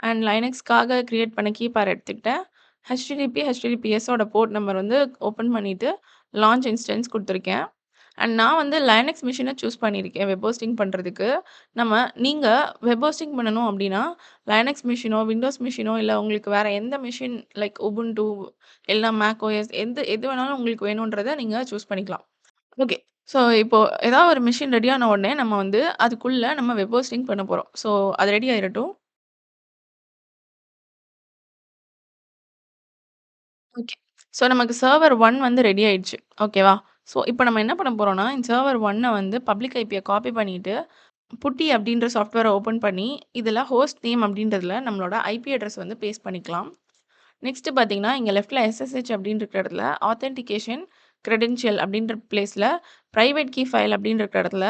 அண்ட் லைனக்ஸ்க்காக கிரியேட் பண்ண கீப்பேர் எடுத்துக்கிட்டேன். HTTPSஓட போர்ட் நம்பர் வந்து ஓப்பன் பண்ணிட்டு, லான்ச் இன்ஸ்டன்ஸ் குடுத்துருக்கேன். அண்ட் நான் வந்து லைனக்ஸ் மெஷின சூஸ் பண்ணியிருக்கேன் வெப் ஹோஸ்டிங் பண்றதுக்கு. நீங்க வெப் ஹோஸ்டிங் பண்ணணும் அப்டின்னா, லைனக்ஸ் மெஷினோ, விண்டோஸ் மெஷினோ இல்ல உங்களுக்கு வேற எந்த மெஷின் லைக் Ubuntu இல்ல MacOS எது வேணாலும் உங்களுக்கு வேணுன்றத நீங்க சூஸ் பண்ணிக்கலாம். ஓகே. ஸோ இப்போ ஏதாவது ஒரு மெஷின் ரெடி ஆன உடனே நம்ம வந்து அதுக்குள்ள நம்ம வெப் ஹோஸ்டிங் பண்ண போறோம். ஸோ அது ரெடி ஆயிரட்டும். ஓகே. ஸோ நமக்கு சர்வர் 1 வந்து ரெடி ஆயிடுச்சு. ஓகேவா? ஸோ இப்போ நம்ம என்ன பண்ண போறோம்னா, இந்த சர்வர் 1 வந்து பப்ளிக் ஐபிய காப்பி பண்ணிட்டு புட்டி அப்படின்ற சாஃப்ட்வேர ஓப்பன் பண்ணி, இதில ஹோஸ்ட் நேம் அப்படின்றதுல நம்மளோட ஐபி அட்ரஸ் வந்து பேஸ்ட் பண்ணிக்கலாம். நெக்ஸ்ட் பார்த்தீங்கன்னா, இங்க லெஃப்ட்ல எஸ்எஸ்ஹெச் அப்படின்னு இருக்கிற இடத்துல ஆத்தென்டிகேஷன் கிரெடென்ஷியல் அப்படின்ற பிளேஸ்ல பிரைவேட் கீ ஃபைல் அப்படின்னு இருக்கிற இடத்துல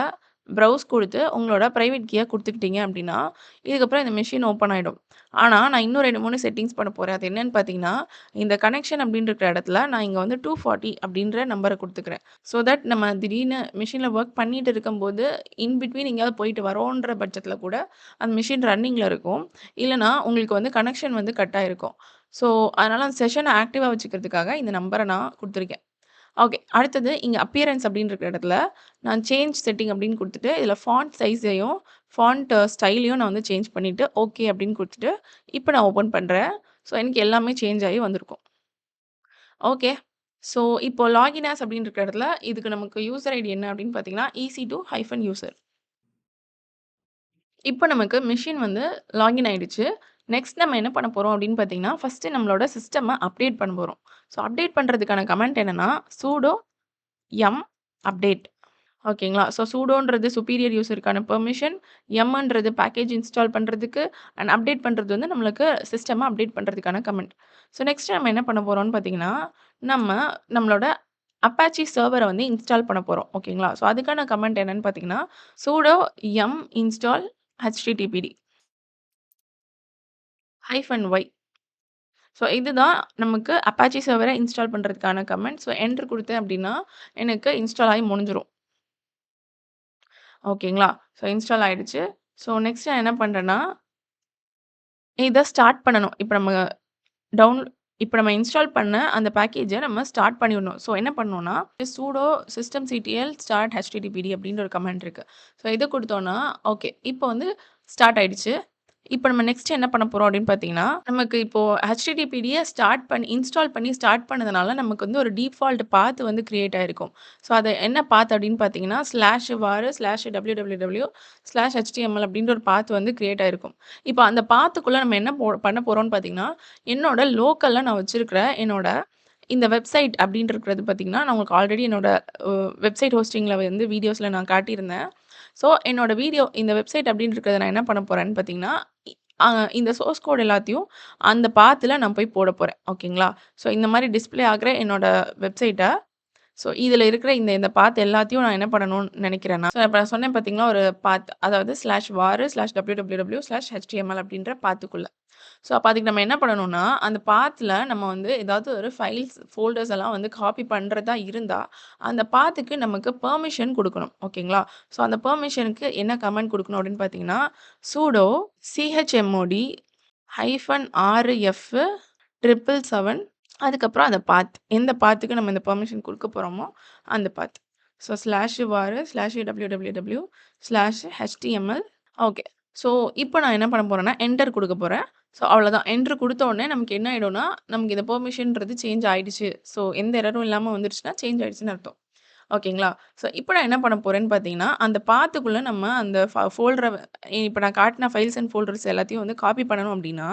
ப்ரௌஸ் குடுத்து உங்களோட பிரைவேட் கீய குடுத்துக்கிட்டீங்க அப்டின்னா, இதுக்கப்புறம் இந்த மெஷின் ஓப்பன் ஆயிடும். ஆனா, நான் இன்னும் 2, 3 செட்டிங்ஸ் பண்ண போறேன். அது என்னன்னு பார்த்தீங்கன்னா, இந்த கனெக்ஷன் அப்டின்னு இருக்கிற இடத்துல நான் இங்க வந்து 240 அப்டின்ற நம்பர குடுத்துக்கிறேன். ஸோ தட் நம்ம திடீர்னு மெஷின்ல வொர்க் பண்ணிட்டு இருக்கும்போது, இன் பிட்வீன் எங்கேயாவது போயிட்டு வரோன்ற பட்சத்தில கூட, அந்த மெஷின் ரன்னிங்ல இருக்கும். இல்லன்னா, உங்களுக்கு வந்து கனெக்ஷன் வந்து கட் ஆயிருக்கும். ஸோ, அதனால அந்த செஷன ஆக்டிவா வச்சுக்கிறதுக்காக இந்த நம்பர நான் குடுத்துருக்கேன். ஓகே. அடுத்தது இங்க அப்பியரன்ஸ் அப்டின்னு இருக்கிற இடத்துல, நான் சேஞ்ச் செட்டிங் அப்டின்னு குடுத்துட்டு, இதில ஃபாண்ட் சைஸையும், ஃபாண்ட் ஸ்டைலையும் நான் வந்து சேஞ்ச் பண்ணிட்டு, ஓகே அப்டின்னு குடுத்துட்டு, இப்ப நான் ஓப்பன் பண்றேன். ஸோ, எனக்கு எல்லாமே சேஞ்ச் ஆயி வந்திருக்கும். ஓகே. ஸோ, இப்போ லாகின் ஆஸ் அப்டின்னு இருக்கிற இடத்துல, இதுக்கு நமக்கு யூசர் ஐடி என்ன அப்டின்னு பார்த்தீங்கன்னா, EC2 ஹைஃபன் யூசர். இப்ப நமக்கு மெஷின் வந்து லாகின் ஆயிடுச்சு. நெக்ஸ்ட் நம்ம என்ன பண்ண போறோம் அப்டின்னு பார்த்தீங்கன்னா, ஃபர்ஸ்ட்டு நம்மளோட சிஸ்டம அப்டேட் பண்ண போறோம். ஸோ, அப்டேட் பண்றதுக்கான கமாண்ட் என்னன்னா, sudo yum update. ஓகேங்களா. ஸோ சூடோன்றது சுப்பீரியர் யூசருக்கான பெர்மிஷன், எம்ன்றது பேக்கேஜ் இன்ஸ்டால் பண்றதுக்கு, அண்ட் அப்டேட் பண்றது வந்து நம்மளுக்கு சிஸ்டம அப்டேட் பண்றதுக்கான கமெண்ட். ஸோ நெக்ஸ்ட் நம்ம என்ன பண்ண போறோம்னு பார்த்தீங்கன்னா, நம்ம நம்மளோட அப்பாச்சி சர்வர வந்து இன்ஸ்டால் பண்ண போறோம். ஓகேங்களா. ஸோ அதுக்கான கமெண்ட் என்னன்னு பார்த்தீங்கன்னா, sudo yum install httpd -y. So இதுதான் நமக்கு அப்பாச்சி சர்வர இன்ஸ்டால் பண்றதுக்கான கமெண்ட். ஸோ என்டர் குடுத்தேன் அப்டின்னா, எனக்கு இன்ஸ்டால் ஆயி முடிஞ்சிரும். ஓகேங்களா. ஸோ இன்ஸ்டால் ஆயிடுச்சு. ஸோ நெக்ஸ்ட் நான் என்ன பண்றேன்னா, இத ஸ்டார்ட் பண்ணணும். டவுன் இப்ப நம்ம இன்ஸ்டால் பண்ண அந்த பேக்கேஜ நம்ம ஸ்டார்ட் பண்ணிவிடணும். ஸோ என்ன பண்ணணும்னா, sudo systemctl start httpd அப்டின்ற ஒரு கமாண்ட் இருக்கு. ஸோ இத குடுத்தோம்னா, ஓகே. இப்போ வந்து ஸ்டார்ட் ஆயிடுச்சு. இப்ப நம்ம நெக்ஸ்ட் என்ன பண்ண போறோம் அப்டின்னு பார்த்தீங்கன்னா, நமக்கு இப்போ HTTPDய ஸ்டார்ட் பண்ணி இன்ஸ்டால் பண்ணி ஸ்டார்ட் பண்ணதுனால, நமக்கு வந்து ஒரு டிஃபால்ட் பாத் வந்து கிரியேட் ஆயிருக்கும். ஸோ அது என்ன பாத் அப்டின்னு பார்த்தீங்கன்னா, /var/www/html அப்டின்ற ஒரு பாத் வந்து கிரியேட் ஆயிருக்கும். இப்ப அந்த பாத்துக்குள்ள நம்ம என்ன பண்ண போறோம்னு பார்த்தீங்கன்னா, என்னோட லோக்கல்ல நான் வச்சிருக்கிற என்னோட இந்த வெப்சைட் அப்டின்னு இருக்கிறது பார்த்தீங்கன்னா, நான் உங்களுக்கு ஆல்ரெடி என்னோட அ வெப்சைட் ஹோஸ்டிங்ல வந்து வீடியோஸ்ல நான் காட்டியிருந்தேன். ஸோ, என்னோட வீடியோ இந்த வெப்சைட் அப்டின்னு இருக்கிறத நான் என்ன பண்ண போறேன்னு பார்த்தீங்கன்னா, இ அ இந்த சோர்ஸ் கோட் எல்லாத்தையும் அந்த பாத்ல நான் போய் போட போறேன். ஓகேங்களா? ஸோ, இந்த மாரி டிஸ்ப்ளே ஆகுற என்னோட வெப்சைட்ட ஸோ, இதுல இருக்கிற இந்த பாத் எல்லாத்தையும் நான் என்ன பண்ணணும்னு நெனைக்கிறேன்னா, ஸோ இப்ப நான் சொன்னேன் பார்த்தீங்களா, ஒரு பாத் அதாவது /var/www/html அப்டின்ற பாத்துக்குள்ள. ஸோ, அப்ப அதுக்கு நம்ம என்ன பண்ணணும்னா, அந்த பாத்ல நம்ம வந்து ஏதாவது ஒரு ஃபைல்ஸ், ஃபோல்டர்ஸ் எல்லாம் வந்து காப்பி பண்றதா இருந்தா, அந்த பாத்துக்கு நமக்கு பெர்மிஷன் குடுக்கணும். ஓகேங்களா? ஸோ, அந்த பெர்மிஷனுக்கு என்ன கமாண்ட் குடுக்கணும் அப்டின்னு பார்த்தீங்கன்னா, sudo chmod -rf 777 அதுக்கப்புறம் அந்த பாத். எந்த பாத்துக்கு நம்ம இந்த பெர்மிஷன் குடுக்க போறோமோ, அந்த பாத். So /var/www/html okay. ஸோ, இப்ப நான் என்ன பண்ண போறேன்னா, என்டர் குடுக்க போறேன். ஸோ, அவ்வளோதான். என்டர் குடுத்த உடனே நமக்கு என்ன ஆயிடும்னா, நமக்கு இந்த பெர்மிஷன்றது சேஞ்ச் ஆயிடுச்சு. ஸோ, எந்த எரரும் இல்லாம வந்துருச்சுன்னா, சேஞ்ச் ஆயிடுச்சுன்னு அர்த்தம். ஓகேங்களா? ஸோ, இப்ப நான் என்ன பண்ண போறேன்னு பார்த்தீங்கன்னா, அந்த பாத்துக்குள்ள நம்ம அந்த ஃபோல்டர இப்ப நான் காட்டுன ஃபைல்ஸ் அண்ட் ஃபோல்டர்ஸ் எல்லாத்தையும் வந்து காப்பி பண்ணணும் அப்டின்னா,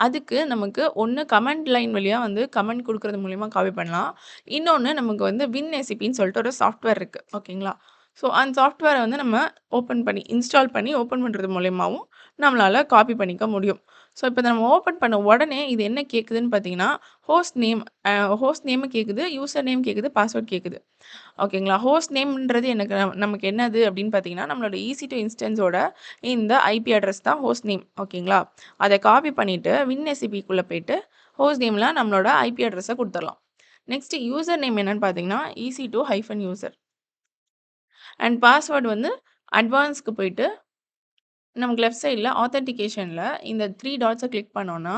அதுக்கு நமக்கு ஒண்ணு கமாண்ட் லைன் வழியா வந்து கமாண்ட் குடுக்குறது மூலியமா காப்பி பண்ணலாம். இன்னொன்னு நமக்கு வந்து WinACPன்னு சொல்லிட்டு ஒரு சாஃப்ட்வேர் இருக்கு. ஓகேங்களா? ஸோ, அந்த சாஃப்ட்வேர வந்து நம்ம ஓப்பன் பண்ணி இன்ஸ்டால் பண்ணி ஓப்பன் பண்றது மூலியமாவும் நம்மளால காப்பி பண்ணிக்க முடியும். ஸோ, இப்ப நம்ம ஓப்பன் பண்ண உடனே இது என்ன கேட்குதுன்னு பார்த்தீங்கன்னா, ஹோஸ்ட் நேம் ஹோஸ்ட் நேம் கேட்குது, யூசர் நேம் கேட்குது, பாஸ்வேர்ட் கேட்குது. ஓகேங்களா? ஹோஸ்ட் நேம்ன்றது எனக்கு நமக்கு என்னது அப்படின்னு பார்த்தீங்கன்னா, நம்மளோட EC2 இன்ஸ்டன்ஸோட இந்த ஐபி அட்ரஸ் தான் ஹோஸ்ட் நேம். ஓகேங்களா? அத காப்பி பண்ணிட்டு WinACPக்குள்ள போயிட்டு, ஹோஸ்ட் நேம்ல நம்மளோட ஐபி அட்ரஸ குடுத்துரலாம். நெக்ஸ்ட் யூசர் நேம் என்னன்னு பார்த்தீங்கன்னா, EC2 hyphen user and password வந்து அட்வான்ஸ்க்கு போயிட்டு, நமக்கு லெஃப்ட் சைட்ல ஆத்தென்டிகேஷன்ல இந்த 3 டாட்ஸ கிளிக் பண்ணோம்னா,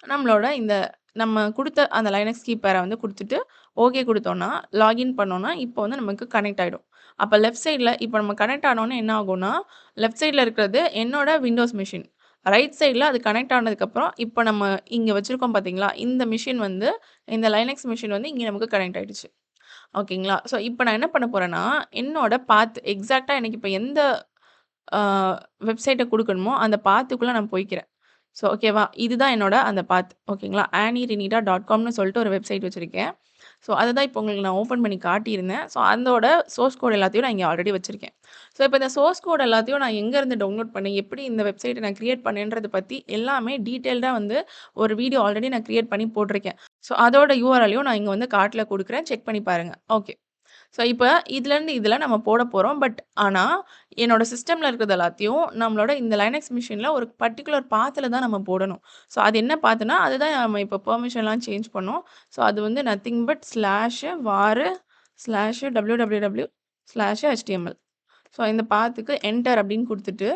நம்மளோட இந்த நம்ம குடுத்த அந்த லைனக்ஸ் கீப்பேர வந்து குடுத்துட்டு, ஓகே குடுத்தோம்னா, லாகின் பண்ணோம்னா, இப்போ வந்து நமக்கு கனெக்ட் ஆயிடும். அப்ப லெஃப்ட் சைட்ல இப்ப நம்ம கனெக்ட் ஆனோனே என்ன ஆகும்னா, லெஃப்ட் சைட்ல இருக்கிறது என்னோட விண்டோஸ் மெஷின். ரைட் சைட்ல அது கனெக்ட் ஆனதுக்கப்புறம், இப்ப நம்ம இங்க வச்சிருக்கோம் பார்த்தீங்களா? இந்த மெஷின் வந்து இந்த லைனக்ஸ் மெஷின் வந்து இங்க நமக்கு கனெக்ட் ஆயிடுச்சு. ஓகேங்களா? ஸோ, இப்ப நான் என்ன பண்ண போறேன்னா, என்னோட பாத் எக்ஸாக்ட்டா எனக்கு இப்ப எந்த ஆ வெப்சைட்ட குடுக்கணுமோ, அந்த பாத்துக்குள்ள நான் போய்க்கிறேன். ஸோ ஓகேவா? இதுதான் என்னோட அந்த பாத். ஓகேங்களா? annierenita.comனு சொல்லிட்டு ஒரு வெப்சைட் வச்சிருக்கேன். ஸோ அததான் இப்போ உங்களுக்கு நான் ஓப்பன் பண்ணி காட்டியிருந்தேன். ஸோ அதோட சோர்ஸ் கோட் எல்லாத்தையும் நான் இங்க ஆல்ரெடி வச்சிருக்கேன். ஸோ இப்ப இந்த சோர்ஸ் கோட் எல்லாத்தையும் நான் எங்கருந்து டவுன்லோட் பண்ணேன், எப்படி இந்த வெப்சைட்ட நான் கிரியேட் பண்ணேன்றத பத்தி எல்லாமே டீட்டெயில்டா வந்து ஒரு வீடியோ ஆல்ரெடி நான் கிரியேட் பண்ணி போட்டிருக்கேன். ஸோ அதோட URLயும் நான் இங்க வந்து கார்ட்ல குடுக்குறேன். செக் பண்ணி பாருங்க. ஓகே. ஸோ, இப்ப இதுலருந்து இதுல நம்ம போட போறோம். ஆனா, என்னோட சிஸ்டம்ல இருக்கிறது எல்லாத்தையும் நம்மளோட இந்த லைனக்ஸ் மெஷின்ல ஒரு பர்ட்டிகுலர் பாத்ல தான் நம்ம போடணும். ஸோ, அது என்ன பாத்துன்னா, அதுதான் நம்ம இப்ப பெர்மிஷன்லாம் சேஞ்ச் பண்ணோம். ஸோ, அது வந்து நத்திங் பட் ஸ்லாஷ் வாரு slash www slash html. So, இந்த பாத்துக்கு என்டர் அப்படின்னு குடுத்துட்டு,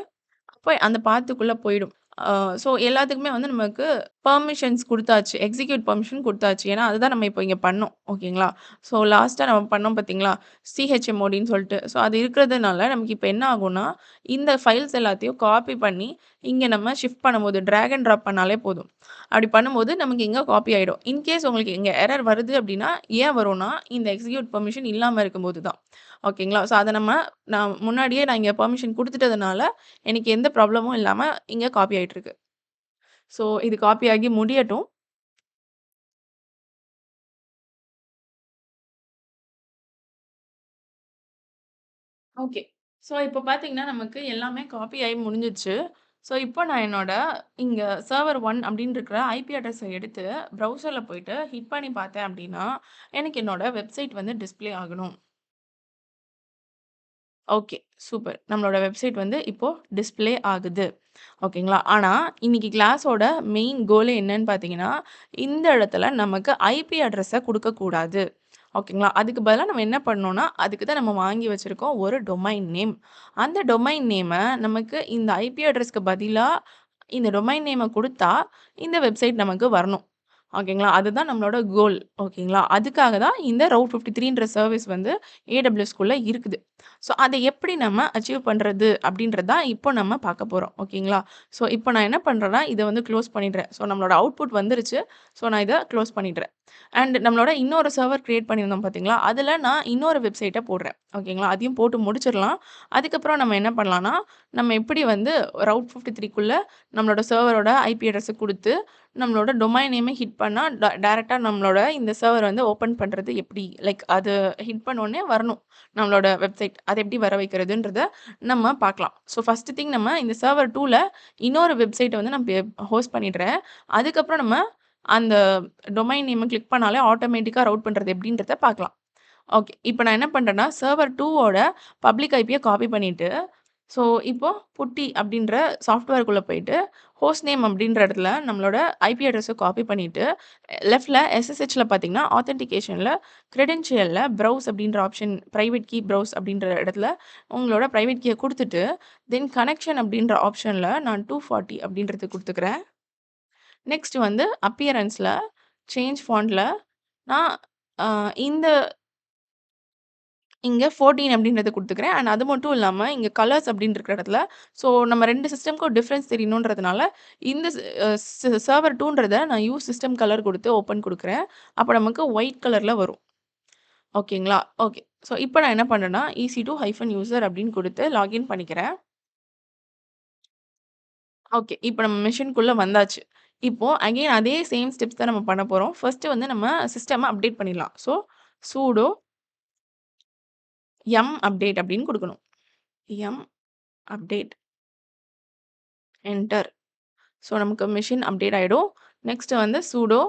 அப்ப அந்த பாத்துக்குள்ள போயிடும். அ ஸோ, எல்லாத்துக்குமே வந்து நமக்கு பெர்மிஷன்ஸ் குடுத்தாச்சு. எக்ஸிக்யூட் பெர்மிஷன் குடுத்தாச்சு. ஏன்னா, அதுதான் நம்ம இப்போ இங்க பண்ணோம். ஓகேங்களா? ஸோ, லாஸ்ட்டா நம்ம பண்ணோம் பார்த்தீங்களா? சிஹெச்எம்ஓடின்னு சொல்ட்டு. ஸோ, அது இருக்கிறதுனால நமக்கு இப்ப என்ன ஆகும்னா, இந்த ஃபைல்ஸ் எல்லாத்தையும் காப்பி பண்ணி, இங்க நம்ம ஷிஃப்ட் பண்ணும்போது டிராக் அண்ட் ட்ராப் பண்ணாலே போதும். அப்படி பண்ணும்போது நமக்கு இங்க காப்பி ஆயிடும். இன்கேஸ் உங்களுக்கு இங்க எரர் வருது அப்படின்னா, ஏன் வரும்னா, இந்த எக்ஸிக்யூட் பெர்மிஷன் இல்லாம இருக்கும்போது தான். ஓகேங்களா? ஸோ, அத நான் முன்னாடியே இங்க பெர்மிஷன் குடுத்துட்டதுனால, எனக்கு எந்த ப்ராப்ளமும் இல்லாம இங்க காப்பி ஆயிட்டுருக்கு. ஸோ, இது காப்பி ஆகி முடியட்டும். ஓகே. ஸோ, இப்ப பார்த்தீங்கன்னா, நமக்கு எல்லாமே காப்பி ஆயி முடிஞ்சிருச்சு. ஸோ, இப்போ நான் என்னோட இங்க சர்வர் 1 அப்படின்னு இருக்கிற ஐபி அட்ரஸ எடுத்து ப்ரௌசர்ல போயிட்டு ஹிட் பண்ணி பார்த்தேன் அப்படின்னா, எனக்கு என்னோட வெப்சைட் வந்து டிஸ்ப்ளே ஆகணும். ஓகே. சூப்பர். நம்மளோட வெப்சைட் வந்து இப்போ டிஸ்ப்ளே ஆகுது. ஓகேங்களா? ஆனா, இன்னைக்கு கிளாஸோட மெயின் கோலே என்னன்னு பார்த்தீங்கன்னா, இந்த இடத்துல நமக்கு ஐபி அட்ரஸ குடுக்கக்கூடாது. ஓகேங்களா? அதுக்கு பதிலா நம்ம என்ன பண்ணணும்னா, அதுக்கு தான் நம்ம வாங்கி வச்சிருக்கோம் ஒரு டொமைன் நேம். அந்த டொமைன் நேம நமக்கு இந்த ஐபி அட்ரஸ்க்கு பதிலா இந்த டொமைன் நேம குடுத்தா, இந்த வெப்சைட் நமக்கு வரணும். ஓகேங்களா? அதுதான் நம்மளோட கோல். ஓகேங்களா? அதுக்காக தான் இந்த ரவுட் 53ன்ற சர்விஸ் வந்து ஏடபிள்யூஎஸ்குள்ள இருக்குது. ஸோ, அத எப்படி நம்ம அச்சீவ் பண்றது அப்படின்றது தான் இப்போ நம்ம பார்க்க போறோம். ஓகேங்களா? ஸோ, இப்போ நான் என்ன பண்றேன்னா, இத வந்து க்ளோஸ் பண்ணிடுறேன். ஸோ, நம்மளோட அவுட்புட் வந்துருச்சு. ஸோ, நான் இத க்ளோஸ் பண்ணிடுறேன். அண்ட் நம்மளோட இன்னொரு சர்வர் கிரியேட் பண்ணியிருந்தோம் பார்த்தீங்களா? அதுல நான் இன்னொரு வெப்சைட்ட போடுறேன். ஓகேங்களா? அதையும் போட்டு முடிச்சிரலாம். அதுக்கப்புறம் நம்ம என்ன பண்ணலாம்னா, நம்ம எப்படி வந்து ரவுட் 53க்குள்ள நம்மளோட சர்வரோட ஐபி அட்ரஸ குடுத்து, நம்மளோட டொமைன் நேம ஹிட் பண்ணா டைரக்ட்டா நம்மளோட இந்த சர்வர் வந்து ஓப்பன் பண்றது எப்படி? லைக் அது ஹிட் பண்ணோனே வரணும். நம்மளோட வெப்சைட். அத எப்படி வர வைக்கிறதுன்றத நம்ம பார்க்கலாம். ஸோ, ஃபர்ஸ்ட் திங் நம்ம இந்த சர்வர் 2ல இன்னொரு வெப்சைட்ட வந்து நான் ஹோஸ்ட் பண்ணிடுறேன். அதுக்கப்புறம் நம்ம அந்த டொமைன் நேம கிளிக் பண்ணாலே ஆட்டோமேட்டிக்கா ரவுட் பண்றது எப்படின்றத பார்க்கலாம். ஓகே. இப்ப நான் என்ன பண்றேன்னா, சர்வர் 2 ஓட பப்ளிக் ஐபிய காப்பி பண்ணிட்டு, ஸோ இப்போ புட்டி அப்படின்ற சாஃப்ட்வேர்க்குள்ள போயிட்டு, ஹோஸ்ட் நேம் அப்படின்ற இடத்துல நம்மளோட ஐபி அட்ரஸ காப்பி பண்ணிட்டு, லெஃப்ட்ல எஸ்எஸ்ஹெச்ல பார்த்தீங்கன்னா, ஆத்தென்டிகேஷன்ல கிரெடென்ஷியல்ல ப்ரௌஸ் அப்படின்ற ஆப்ஷன் பிரைவேட் கீ ப்ரௌஸ் அப்படின்ற இடத்துல உங்களோட பிரைவேட் கீய குடுத்துட்டு, தென் கனெக்ஷன் அப்படின்ற ஆப்ஷன்ல நான் 240 அப்படின்றது குடுத்துக்கிறேன். நெக்ஸ்ட் வந்து அப்பியரன்ஸ்ல சேஞ்ச் ஃபாண்ட்ல நான் அ இந்த இங்க 14 அப்படின்றத குடுத்துக்கிறேன். அண்ட் அது மட்டும் இல்லாம, இங்க கலர்ஸ் அப்படின்னு இருக்கிற இடத்துல, ஸோ நம்ம 2 சிஸ்டம்க்கும் டிஃபரன்ஸ் தெரியணுன்றதுனால, இந்த ஸ் அ ஸ் சர்வர் 2ன்றத நான் யூஸ் சிஸ்டம் கலர் குடுத்து ஓப்பன் குடுக்குறேன். அப்ப நமக்கு ஒயிட் கலர்ல வரும். ஓகேங்களா? ஓகே. ஸோ இப்ப நான் என்ன பண்றேன்னா, EC2-யூசர் அப்படின்னு குடுத்து லாகின் பண்ணிக்கிறேன். ஓகே. இப்ப நம்ம மெஷின்குள்ள வந்தாச்சு. இப்போ அகைன் அதே சேம் ஸ்டெப்ஸ் தான் நம்ம பண்ண போறோம். ஃபர்ஸ்ட் வந்து நம்ம சிஸ்டம அப்டேட் பண்ணிடலாம். ஸோ சூடோ அப்டேட் அப்படின்னு குடுக்கணும். M update enter. ஸோ, நமக்கு மெஷின் அப்டேட் ஆயிடும். நெக்ஸ்ட் வந்து சூடோ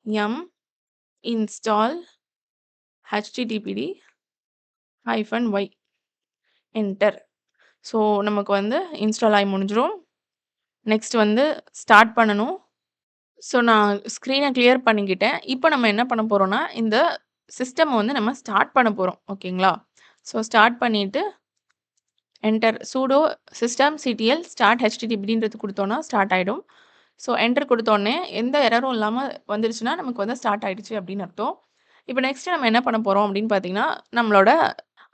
யம் இன்ஸ்டால் httpd-y என்டர். ஸோ, நமக்கு வந்து இன்ஸ்டால் ஆயி முடிஞ்சிரும். நெக்ஸ்ட் வந்து ஸ்டார்ட் பண்ணணும். ஸோ, நான் ஸ்க்ரீன கிளியர் பண்ணிக்கிட்டேன். இப்ப நம்ம என்ன பண்ண போறோம்னா, இந்த சிஸ்டம் வந்து நம்ம ஸ்டார்ட் பண்ண போறோம். ஓகேங்களா? ஸோ, ஸ்டார்ட் பண்ணிட்டு என்டர் சூடோ சிஸ்டம்ctl ஸ்டார்ட் httpdன்றது குடுத்தோம்னா ஸ்டார்ட் ஆயிடும். ஸோ, என்டர் குடுத்தோனே எந்த எரரும் இல்லாம வந்துருச்சுன்னா, நமக்கு வந்து ஸ்டார்ட் ஆயிடுச்சு அப்படின்னு அர்த்தம். இப்ப நெக்ஸ்ட் நம்ம என்ன பண்ண போறோம் அப்படின்னு பார்த்தீங்கன்னா, நம்மளோட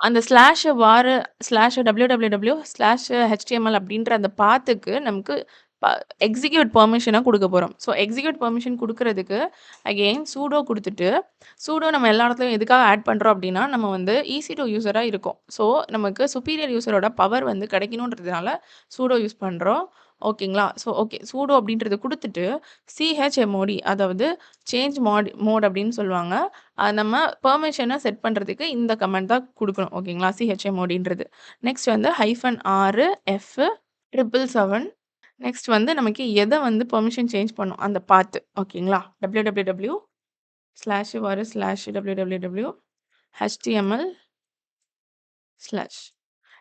அந்த ஸ்லாஷ் வாரு ஸ்லாஷ் www ஸ்லாஷ் html அப்படின்ற அந்த பாத்துக்கு நமக்கு ப எக்ஸிக்யூட் பெர்மிஷன குடுக்க போறோம். ஸோ, எக்ஸிக்யூட் பெர்மிஷன் குடுக்குறதுக்கு அகைன் சூடோ குடுத்துட்டு, சூடோ நம்ம எல்லா இடத்துலயும் எதுக்காக ஆட் பண்றோம் அப்படின்னா, நம்ம வந்து EC2 யூசரா இருக்கோம். ஸோ, நமக்கு சுப்பீரியர் யூசரோட பவர் வந்து கிடைக்கணுன்றதுனால சூடோ யூஸ் பண்றோம். ஓகேங்களா? So, okay. சூடோ அப்படின்றத குடுத்துட்டு, சிஹெச்எம்ஓடி அதாவது சேஞ்ச் மோட் அப்படின்னு சொல்லுவாங்க. நம்ம பெர்மிஷன செட் பண்றதுக்கு இந்த கமாண்ட் தான் குடுக்கணும். ஓகேங்களா? சிஹெச்எம்ஓடின்றது. நெக்ஸ்ட் வந்து -r f 777 நெக்ஸ்ட் வந்து நமக்கு எத வந்து பெர்மிஷன் சேஞ்ச் பண்ணும் அந்த பாத். ஓகேங்களா? www/var/www HTML slash